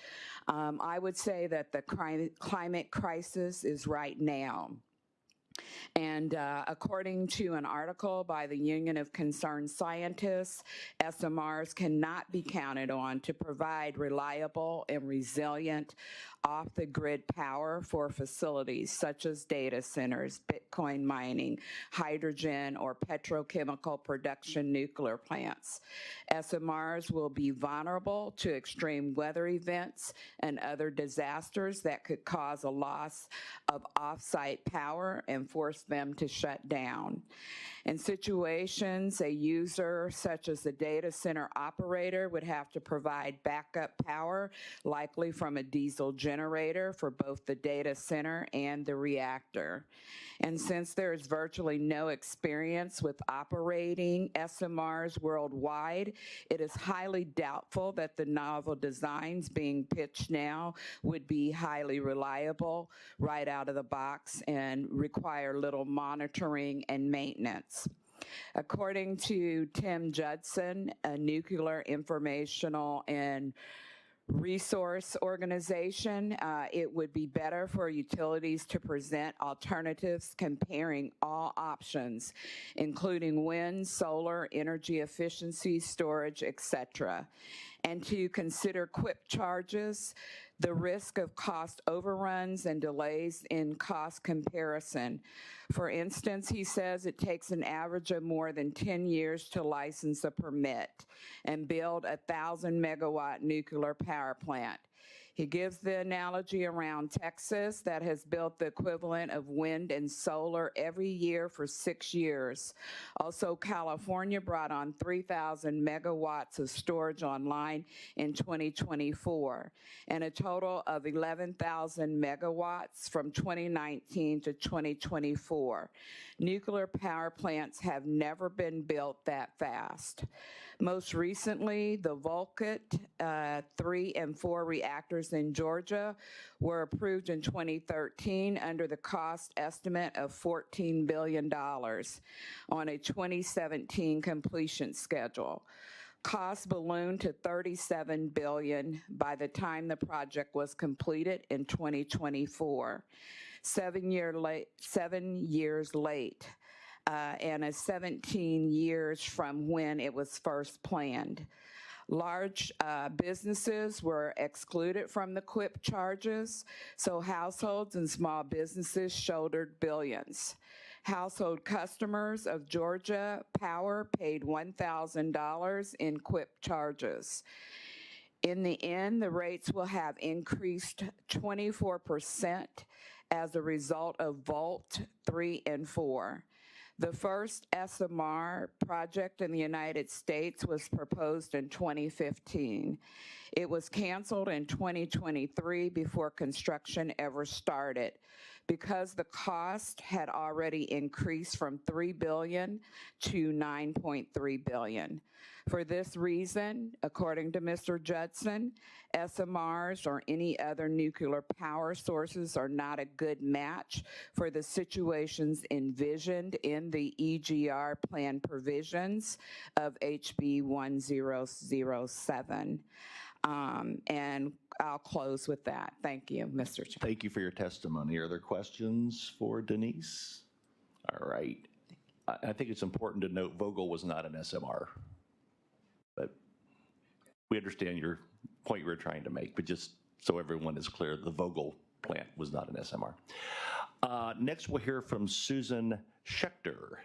I would say that the climate crisis is right now. And according to an article by the Union of Concerned Scientists, SMRs cannot be counted on to provide reliable and resilient off-the-grid power for facilities such as data centers, Bitcoin mining, hydrogen, or petrochemical production nuclear plants. SMRs will be vulnerable to extreme weather events and other disasters that could cause a loss of off-site power and force them to shut down. In situations, a user such as the data center operator would have to provide backup power, likely from a diesel generator for both the data center and the reactor. And since there is virtually no experience with operating SMRs worldwide, it is highly doubtful that the novel designs being pitched now would be highly reliable right out of the box and require little monitoring and maintenance. According to Tim Judson, a nuclear informational and resource organization, it would be better for utilities to present alternatives comparing all options, including wind, solar, energy efficiency, storage, etc., and to consider quick charges, the risk of cost overruns and delays in cost comparison. For instance, he says it takes an average of more than 10 years to license a permit and build a 1,000-megawatt nuclear power plant. He gives the analogy around Texas that has built the equivalent of wind and solar every year for 6 years. Also, California brought on 3,000 megawatts of storage online in 2024, and a total of 11,000 megawatts from 2019 to 2024. Nuclear power plants have never been built that fast. Most recently, the Vulcan 3 and 4 reactors in Georgia were approved in 2013 under the cost estimate of $14 billion on a 2017 completion schedule. Costs ballooned to $37 billion by the time the project was completed in 2024. 7 years late. And 17 years from when it was first planned. Large businesses were excluded from the QIP charges, so households and small businesses shouldered billions. Household customers of Georgia Power paid $1,000 in QIP charges. In the end, the rates will have increased 24% as a result of Volt 3 and 4. The first SMR project in the United States was proposed in 2015. It was canceled in 2023 before construction ever started because the cost had already increased from $3 billion to $9.3 billion. For this reason, according to Mr. Judson, SMRs or any other nuclear power sources are not a good match for the situations envisioned in the EGR plan provisions of HB 1007. And I'll close with that. Thank you, Mr. Chair. Thank you for your testimony. Are there questions for Denise? All right. I think it's important to note Vogel was not an SMR, but we understand your point you were trying to make, but just so everyone is clear, the Vogel plant was not an SMR. Next, we'll hear from Susan Schechter.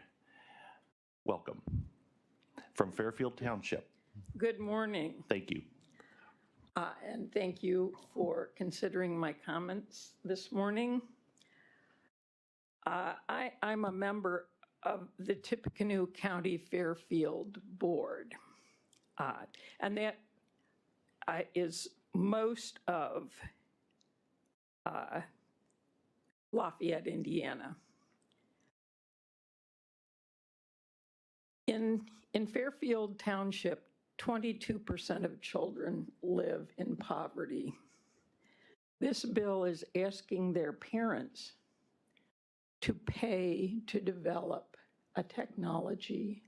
Welcome. From Fairfield Township. Good morning. Thank you. And thank you for considering my comments this morning. I'm a member of the Tippecanoe County Fairfield Board, and that is most of Lafayette, Indiana. In Fairfield Township, 22% of children live in poverty. This bill is asking their parents to pay to develop a technology,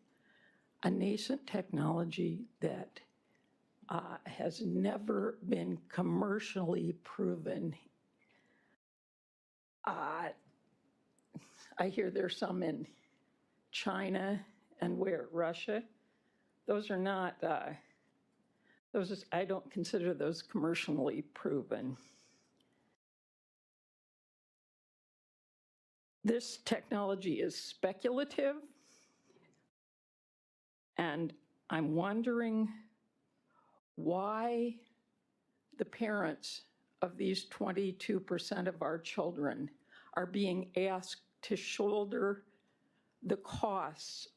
a nascent technology that has never been commercially proven. I hear there's some in China and Russia. Those are not, I don't consider those commercially proven. This technology is speculative, and I'm wondering why the parents of these 22% of our children are being asked to shoulder the costs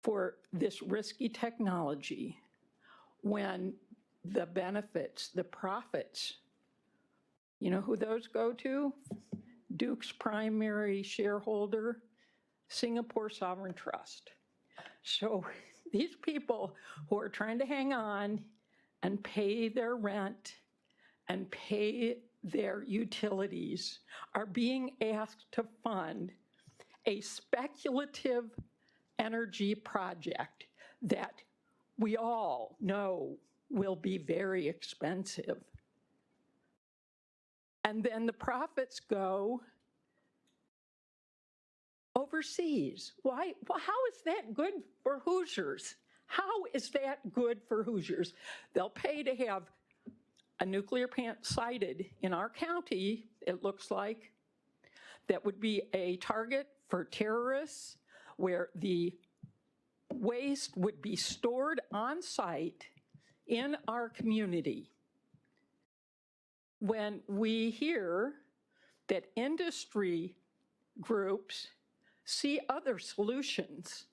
for this risky technology when the benefits, the profits, you know who those go to? Duke's primary shareholder, Singapore Sovereign Trust. So these people who are trying to hang on and pay their rent and pay their utilities are being asked to fund a speculative energy project that we all know will be very expensive. And then the profits go overseas. Why? Well, how is that good for Hoosiers? How is that good for Hoosiers? They'll pay to have a nuclear plant sited in our county, it looks like, that would be a target for terrorists, where the waste would be stored on site in our community. When we hear that industry groups see other solutions,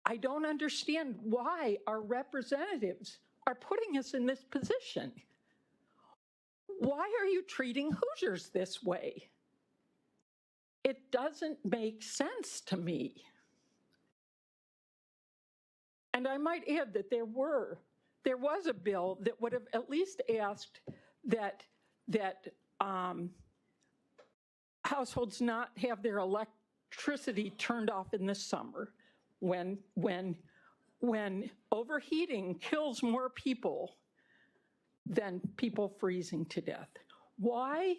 I don't understand why our representatives are putting us in this position. Why are you treating Hoosiers this way? It doesn't make sense to me. And I might add that there was a bill that would have at least asked that households not have their electricity turned off in the summer when overheating kills more people than people freezing to death. Why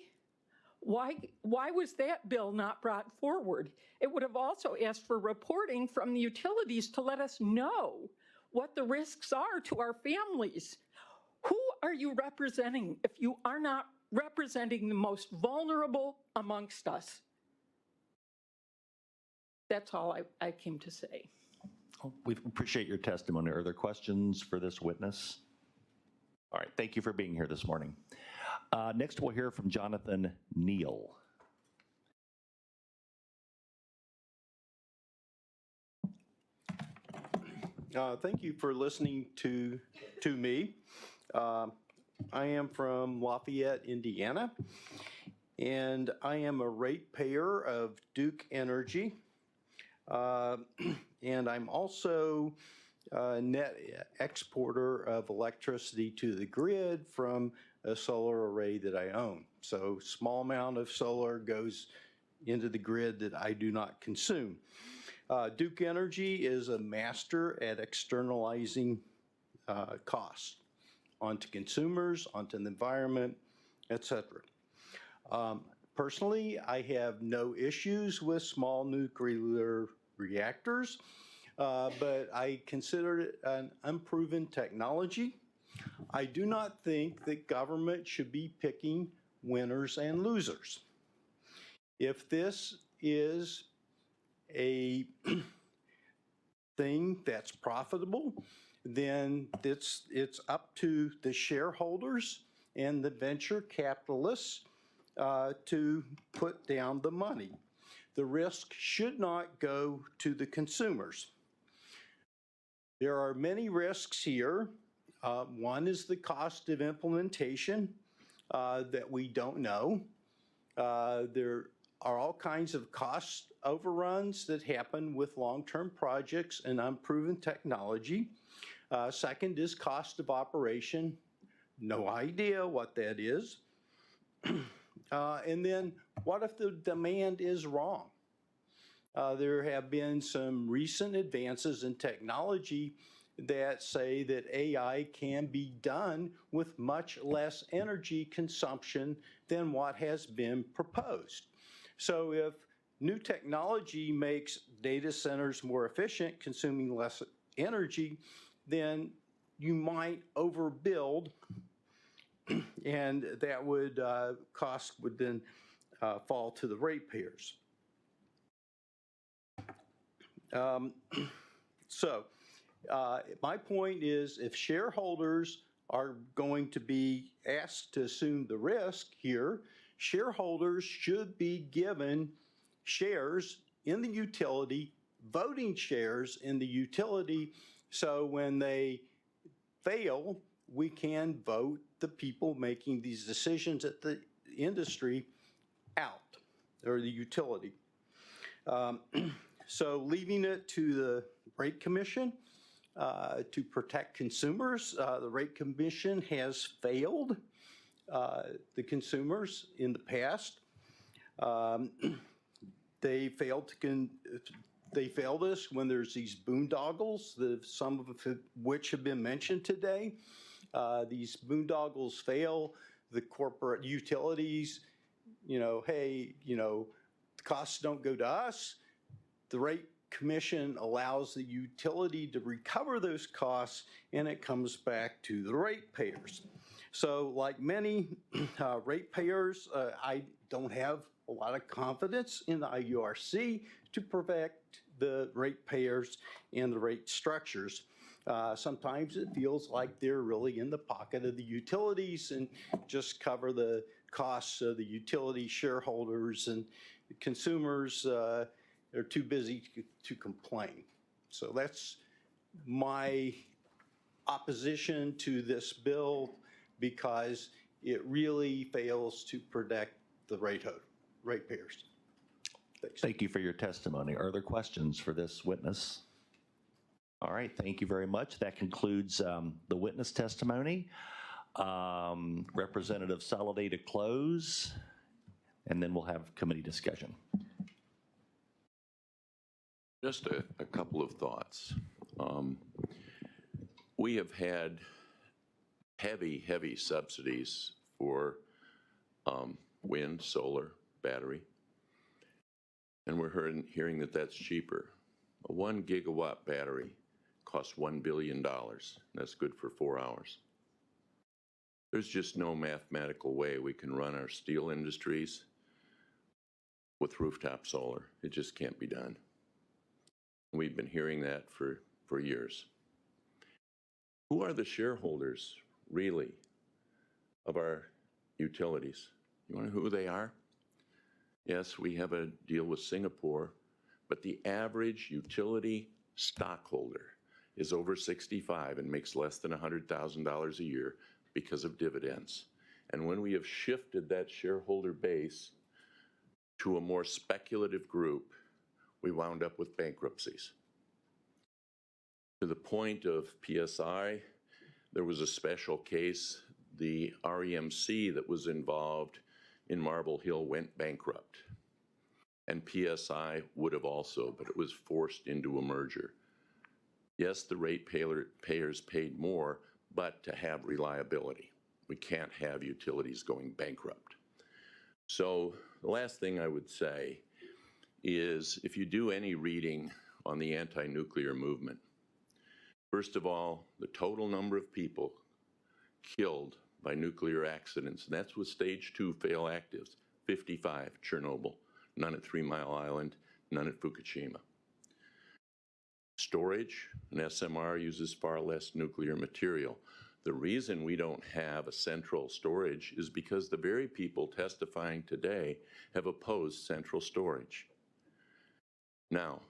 was that bill not brought forward? It would have also asked for reporting from the utilities to let us know what the risks are to our families. Who are you representing if you are not representing the most vulnerable amongst us? That's all I came to say. We appreciate your testimony. Are there questions for this witness? All right, thank you for being here this morning. Next, we'll hear from Jonathan Neal. Thank you for listening to me. I am from Lafayette, Indiana, and I am a ratepayer of Duke Energy. And I'm also a net exporter of electricity to the grid from a solar array that I own. So small amount of solar goes into the grid that I do not consume. Duke Energy is a master at externalizing costs onto consumers, onto the environment, etc. Personally, I have no issues with small nuclear reactors, but I consider it an unproven technology. I do not think that government should be picking winners and losers. If this is a thing that's profitable, then it's up to the shareholders and the venture capitalists to put down the money. The risk should not go to the consumers. There are many risks here. One is the cost of implementation that we don't know. There are all kinds of cost overruns that happen with long-term projects and unproven technology. Second is cost of operation. No idea what that is. And then what if the demand is wrong? There have been some recent advances in technology that say that AI can be done with much less energy consumption than what has been proposed. So if new technology makes data centers more efficient, consuming less energy, then you might overbuild, and that would cost would then fall to the ratepayers. My point is, if shareholders are going to be asked to assume the risk here, shareholders should be given shares in the utility, voting shares in the utility, so when they fail, we can vote the people making these decisions at the industry out, or the utility. So leaving it to the rate commission to protect consumers, the rate commission has failed the consumers in the past. They failed us when there's these boondoggles, some of which have been mentioned today. These boondoggles fail. The corporate utilities, hey, the costs don't go to us. The rate commission allows the utility to recover those costs, and it comes back to the ratepayers. So like many ratepayers, I don't have a lot of confidence in the IURC to protect the ratepayers and the rate structures. Sometimes it feels like they're really in the pocket of the utilities and just cover the costs of the utility shareholders, and the consumers are too busy to complain. So that's my opposition to this bill, because it really fails to protect the ratepayers. Thanks. Thank you for your testimony. Are there questions for this witness? All right, thank you very much. That concludes the witness testimony. Representative Saladeh to close, and then we'll have committee discussion. Just a couple of thoughts. We have had heavy subsidies for wind, solar, battery, and we're hearing that that's cheaper. A 1 gigawatt battery costs $1 billion. That's good for 4 hours. There's just no mathematical way we can run our steel industries with rooftop solar. It just can't be done. We've been hearing that for years. Who are the shareholders, really, of our utilities? You want to know who they are? Yes, we have a deal with Singapore, but the average utility stockholder is over 65 and makes less than $100,000 a year because of dividends. And when we have shifted that shareholder base to a more speculative group, we wound up with bankruptcies. To the point of PSI, there was a special case. The REMC that was involved in Marble Hill went bankrupt. And PSI would have also, but it was forced into a merger. Yes, the ratepayers paid more, but to have reliability. We can't have utilities going bankrupt. So the last thing I would say is if you do any reading on the anti-nuclear movement, first of all, the total number of people killed by nuclear accidents, and that's with stage 2 fail actives, 55, Chernobyl, none at 3 Mile Island, none at Fukushima. Storage, an SMR uses far less nuclear material. The reason we don't have a central storage is because the very people testifying today have opposed central storage. Now,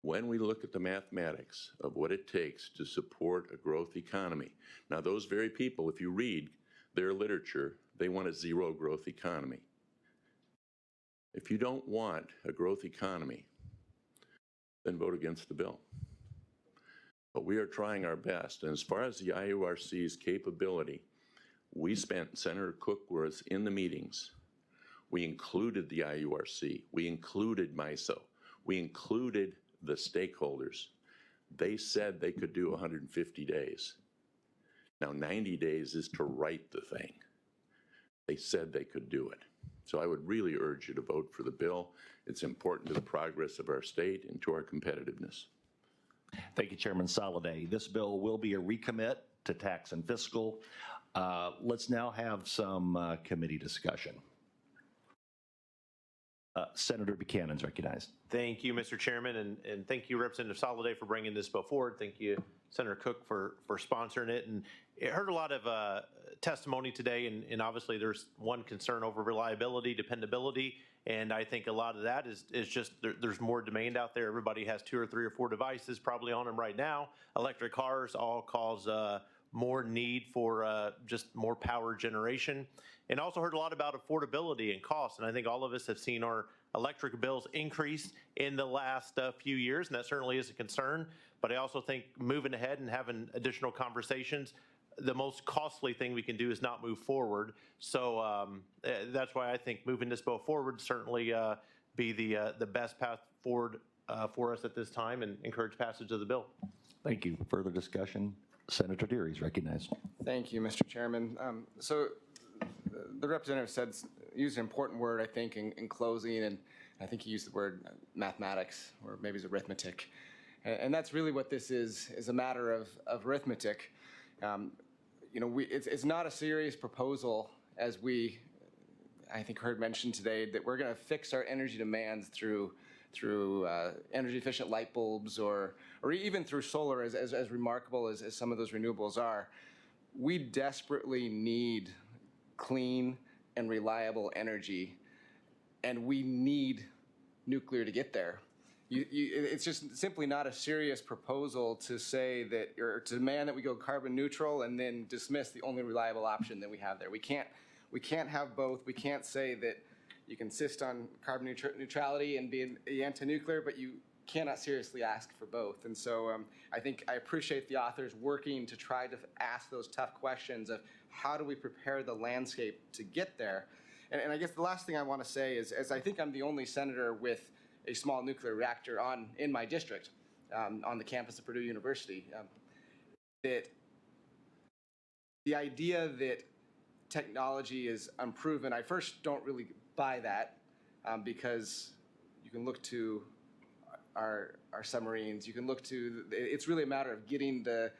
when we look at the mathematics of what it takes to support a growth economy, now those very people, if you read their literature, they want a zero growth economy. If you don't want a growth economy, then vote against the bill. But we are trying our best. And as far as the IURC's capability, we spent, Senator Cook was in the meetings. We included the IURC. We included MISO. We included the stakeholders. They said they could do 150 days. Now 90 days is to write the thing. They said they could do it. So I would really urge you to vote for the bill. It's important to the progress of our state and to our competitiveness. Thank you, Chairman Soliday. This bill will be a recommit to tax and fiscal. Let's now have some committee discussion. Senator Buchanan's recognized. Thank you, Mr. Chairman, and thank you, Representative Soliday, for bringing this bill forward. Thank you, Senator Cook, for sponsoring it. And it heard a lot of testimony today, and obviously there's one concern over reliability, dependability, and I think a lot of that is just there's more demand out there. Everybody has 2 or 3 or 4 devices probably on them right now. Electric cars all cause more need for just more power generation. And also heard a lot about affordability and cost. And I think all of us have seen our electric bills increase in the last few years, and that certainly is a concern. But I also think moving ahead and having additional conversations, the most costly thing we can do is not move forward. So that's why I think moving this bill forward certainly be the best path forward for us at this time, and encourage passage of the bill. Thank you. Further discussion? Senator Deary is recognized. Thank you, Mr. Chairman. So the representative used an important word, I think, in closing, and I think he used the word mathematics, or maybe it's arithmetic. And that's really what this is a matter of arithmetic. You know, it's not a serious proposal, as we, I think, heard mentioned today, that we're going to fix our energy demands through energy efficient light bulbs or even through solar, as remarkable as some of those renewables are. We desperately need clean and reliable energy, and we need nuclear to get there. It's just simply not a serious proposal to say that, or to demand that we go carbon neutral and then dismiss the only reliable option that we have there. We can't have both. We can't say that you can insist on carbon neutrality and be anti-nuclear, but you cannot seriously ask for both. And so I think I appreciate the authors working to try to ask those tough questions of how do we prepare the landscape to get there. And I guess the last thing I want to say is, as I think I'm the only senator with a small nuclear reactor in my district, on the campus of Purdue University, that the idea that technology is unproven, I first don't really buy that, because you can look to our submarines, you can look to, it's really a matter of getting the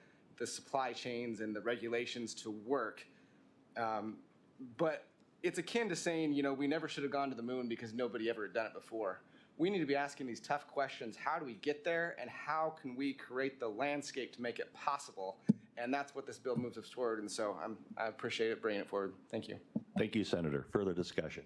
supply chains and the regulations to work. But it's akin to saying, you know, we never should have gone to the moon because nobody ever had done it before. we need to be asking these tough questions. How do we get there, and how can we create the landscape to make it possible? And that's what this bill moves us toward, and so I appreciate it bringing it forward. Thank you. Thank you, Senator. Further discussion?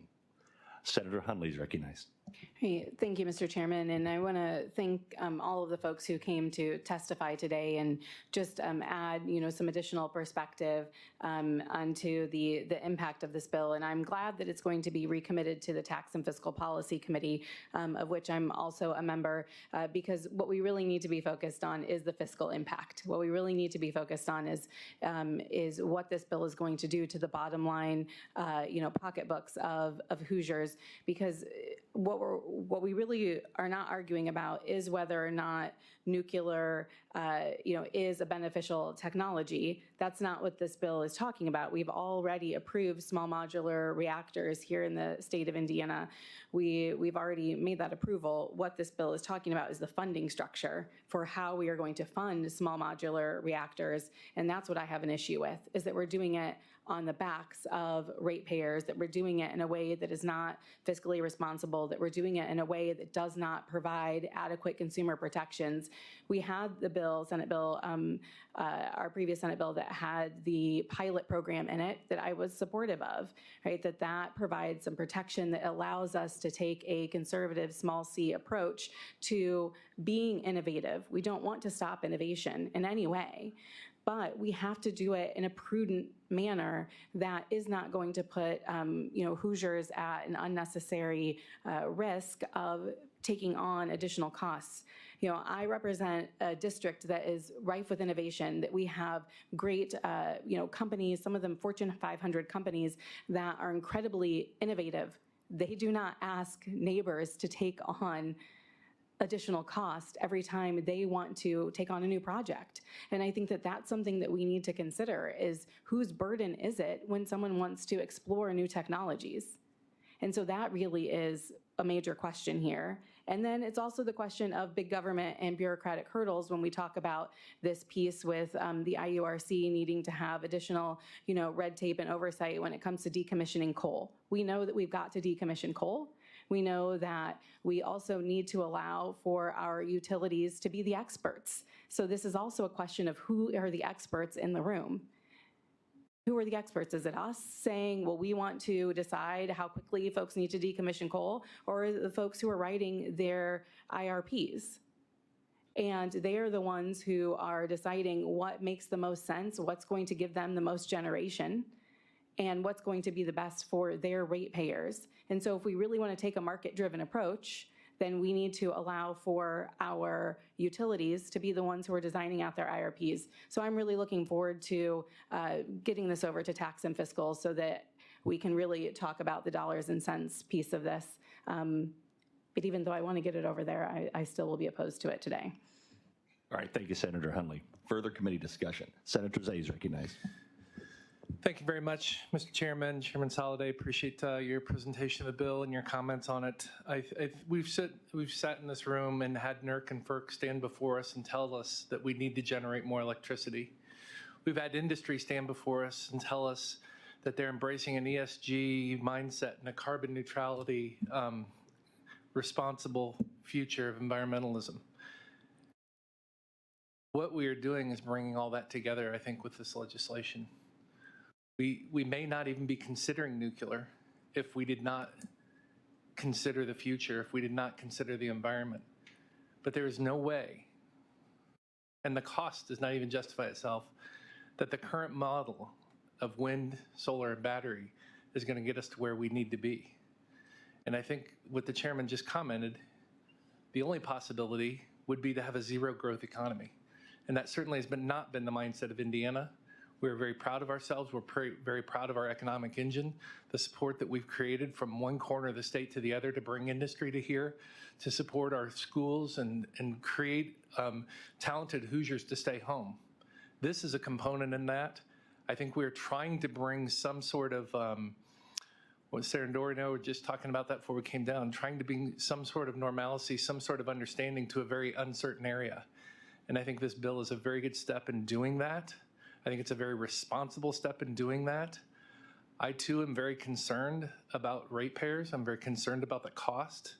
Senator Hundley is recognized. Hey, thank you, Mr. Chairman, and I want to thank all of the folks who came to testify today and just add, some additional perspective onto the impact of this bill. And I'm glad that it's going to be recommitted to the Tax and Fiscal Policy Committee, of which I'm also a member, because what we really need to be focused on is the fiscal impact. What we really need to be focused on is what this bill is going to do to the bottom line, pocketbooks of Hoosiers, because what we really are not arguing about is whether or not nuclear, is a beneficial technology. That's not what this bill is talking about. We've already approved small modular reactors here in the state of Indiana. We've already made that approval. What this bill is talking about is the funding structure for how we are going to fund small modular reactors, and that's what I have an issue with, is that we're doing it on the backs of ratepayers, that we're doing it in a way that is not fiscally responsible, that we're doing it in a way that does not provide adequate consumer protections. We had the bill, Senate bill, our previous Senate bill that had the pilot program in it that I was supportive of, right? That provides some protection that allows us to take a conservative small c approach to being innovative. We don't want to stop innovation in any way, but we have to do it in a prudent manner that is not going to put Hoosiers at an unnecessary risk of taking on additional costs. I represent a district that is rife with innovation, that we have great, companies, some of them Fortune 500 companies that are incredibly innovative. They do not ask neighbors to take on additional cost every time they want to take on a new project. And I think that that's something that we need to consider, is whose burden is it when someone wants to explore new technologies? And so that really is a major question here. And then it's also the question of big government and bureaucratic hurdles when we talk about this piece with the IURC needing to have additional, red tape and oversight when it comes to decommissioning coal. We know that we've got to decommission coal. We know that we also need to allow for our utilities to be the experts. So this is also a question of who are the experts in the room. Who are the experts? Is it us saying, well, we want to decide how quickly folks need to decommission coal, or is it the folks who are writing their IRPs? And they are the ones who are deciding what makes the most sense, what's going to give them the most generation, and what's going to be the best for their ratepayers. And so if we really want to take a market-driven approach, then we need to allow for our utilities to be the ones who are designing out their IRPs. So I'm really looking forward to getting this over to Tax and Fiscal so that we can really talk about the dollars and cents piece of this. But even though I want to get it over there, I still will be opposed to it today. All right, thank you, Senator Hundley. Further committee discussion. Senator Zay is recognized. Thank you very much, Mr. Chairman, Chairman Soliday. Appreciate your presentation of the bill and your comments on it. We've sat in this room and had NERC and FERC stand before us and tell us that we need to generate more electricity. We've had industry stand before us and tell us that they're embracing an ESG mindset and a carbon neutrality responsible future of environmentalism. What we are doing is bringing all that together, I think, with this legislation. We may not even be considering nuclear if we did not consider the future, if we did not consider the environment. But there is no way, and the cost does not even justify itself, that the current model of wind, solar, and battery is going to get us to where we need to be. And I think what the chairman just commented, the only possibility would be to have a zero growth economy. And that certainly has not been the mindset of Indiana. We're very proud of ourselves. We're very proud of our economic engine, the support that we've created from one corner of the state to the other to bring industry to here, to support our schools and create talented Hoosiers to stay home. This is a component in that. I think we're trying to bring some sort of, what Sarah Dory and I were just talking about that before we came down, trying to bring some sort of normalcy, some sort of understanding to a very uncertain area. And I think this bill is a very good step in doing that. I think it's a very responsible step in doing that. I too am very concerned about ratepayers. I'm very concerned about the cost.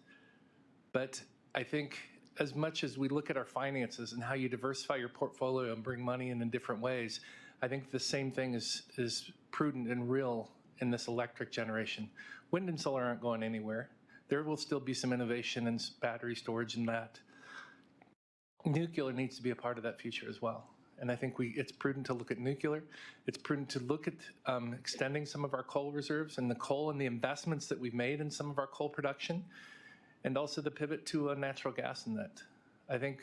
But I think as much as we look at our finances and how you diversify your portfolio and bring money in different ways, I think the same thing is prudent and real in this electric generation. Wind and solar aren't going anywhere. There will still be some innovation in battery storage and that. Nuclear needs to be a part of that future as well. And I think it's prudent to look at nuclear. It's prudent to look at extending some of our coal reserves and the coal and the investments that we've made in some of our coal production, and also the pivot to natural gas in that. I think,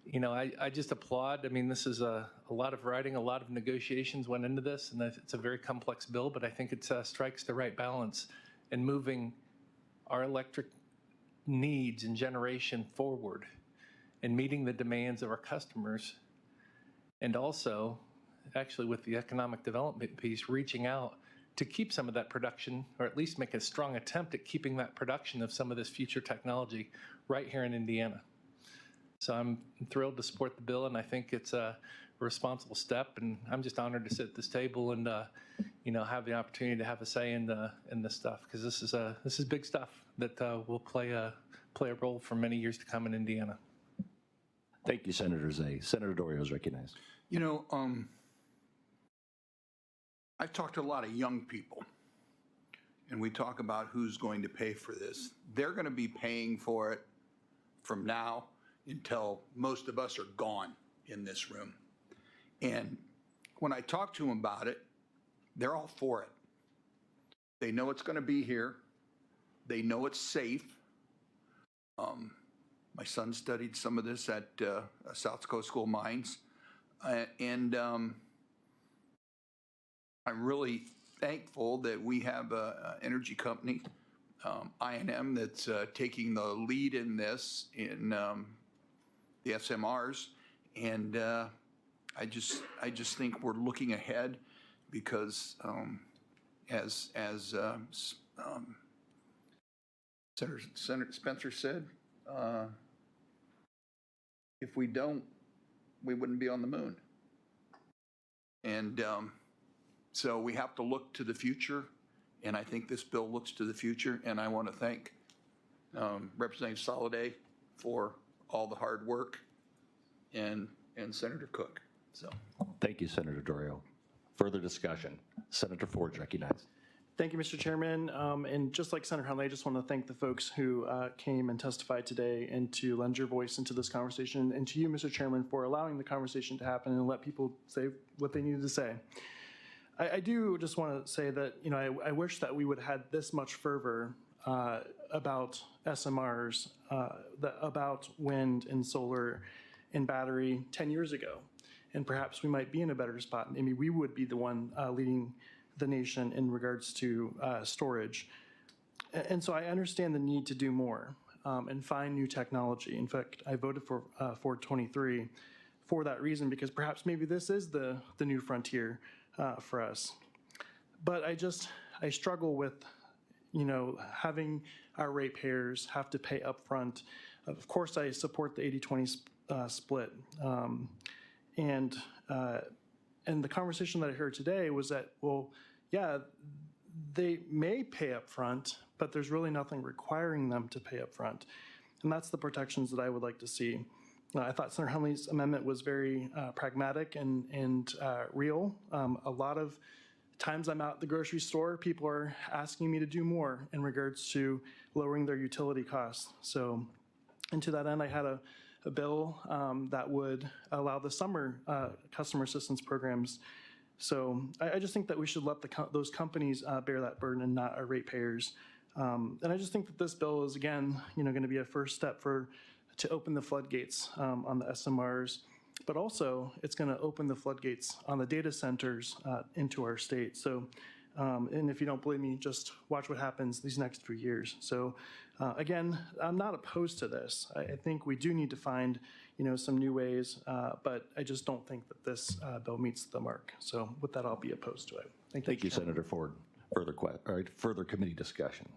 you know, I just applaud. I mean, this is a lot of writing, a lot of negotiations went into this, and it's a very complex bill, but I think it strikes the right balance in moving our electric needs and generation forward and meeting the demands of our customers, and also, actually with the economic development piece, reaching out to keep some of that production, or at least make a strong attempt at keeping that production of some of this future technology right here in Indiana. So I'm thrilled to support the bill, and I think it's a responsible step, and I'm just honored to sit at this table and you know, have the opportunity to have a say in this stuff, because this is big stuff that will play a role for many years to come in Indiana. Thank you, Senator Zay. Senator Dorio is recognized. You know, I've talked to a lot of young people, and we talk about who's going to pay for this. They're going to be paying for it from now until most of us are gone in this room. And when I talk to them about it, they're all for it. They know it's going to be here. They know it's safe. My son studied some of this at South Coast School Mines. And I'm really thankful that we have an energy company, I&M, that's taking the lead in this in the SMRs. And I just think we're looking ahead because as Senator Spencer said, if we don't, we wouldn't be on the moon. And so we have to look to the future, and I think this bill looks to the future, and I want to thank Representative Soliday for all the hard work, and Senator Cook. So Thank you, Senator Dorio. Further discussion. Senator Ford is recognized. Thank you, Mr. Chairman. And just like Senator Hunley, I just want to thank the folks who came and testified today and to lend your voice into this conversation, and to you, Mr. Chairman, for allowing the conversation to happen and let people say what they needed to say. I do just want to say that, you know, I wish that we would have had this much fervor about SMRs, about wind and solar and battery 10 years ago. And perhaps we might be in a better spot. Maybe we would be the one leading the nation in regards to storage. And so I understand the need to do more and find new technology. In fact, I voted for 423 for that reason, because perhaps maybe this is the new frontier for us. But I struggle with, you know, having our ratepayers have to pay up front. Of course, I support the 80-20 split. And the conversation that I heard today was that, well, yeah, they may pay up front, but there's really nothing requiring them to pay up front. And that's the protections that I would like to see. I thought Senator Hunley's amendment was very pragmatic and real. A lot of times I'm out at the grocery store, people are asking me to do more in regards to lowering their utility costs. So, and to that end, I had a bill that would allow the summer customer assistance programs. So I just think that we should let those companies bear that burden and not our ratepayers. And I just think that this bill is, again, you know, going to be a first step to open the floodgates on the SMRs, but also it's going to open the floodgates on the data centers into our state. So, and if you don't believe me, just watch what happens these next few years. So, again, I'm not opposed to this. I think we do need to find, you know, some new ways, but I just don't think that this bill meets the mark. So, with that, I'll be opposed to it. Thank you, Senator Ford. Further committee discussion.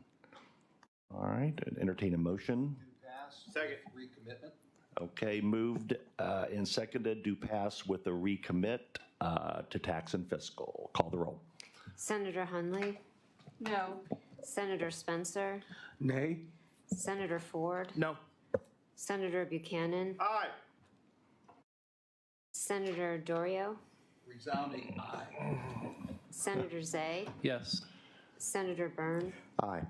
All right, entertain a motion. Second. Recommitment. Okay, moved and seconded to pass with a recommit to tax and fiscal. Call the roll. Senator Hunley? No. Senator Spencer? Nay. Senator Ford, No. Senator Buchanan, Aye. Senator Dorio, Resounding aye. Senator Zay, Yes. Senator Byrne, Aye.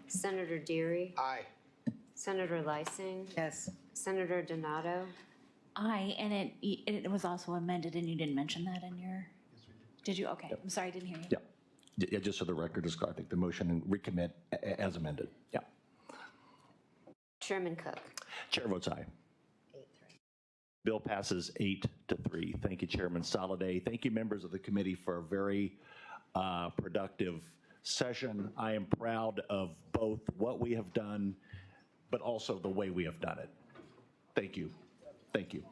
Senator Deary, Aye. Senator Lysing, Yes. Senator Donato, Aye, and it was also amended, and you didn't mention that in your, did you? Okay, I'm sorry, I didn't hear you. Yeah, just so the record is clear, I think the motion and recommit as amended. Yeah. Chairman Cook. Chair votes aye. Bill passes 8-3. Thank you, Chairman Soliday. Thank you, members of the committee, for a very productive session. I am proud of both what we have done, but also the way we have done it. Thank you. Thank you.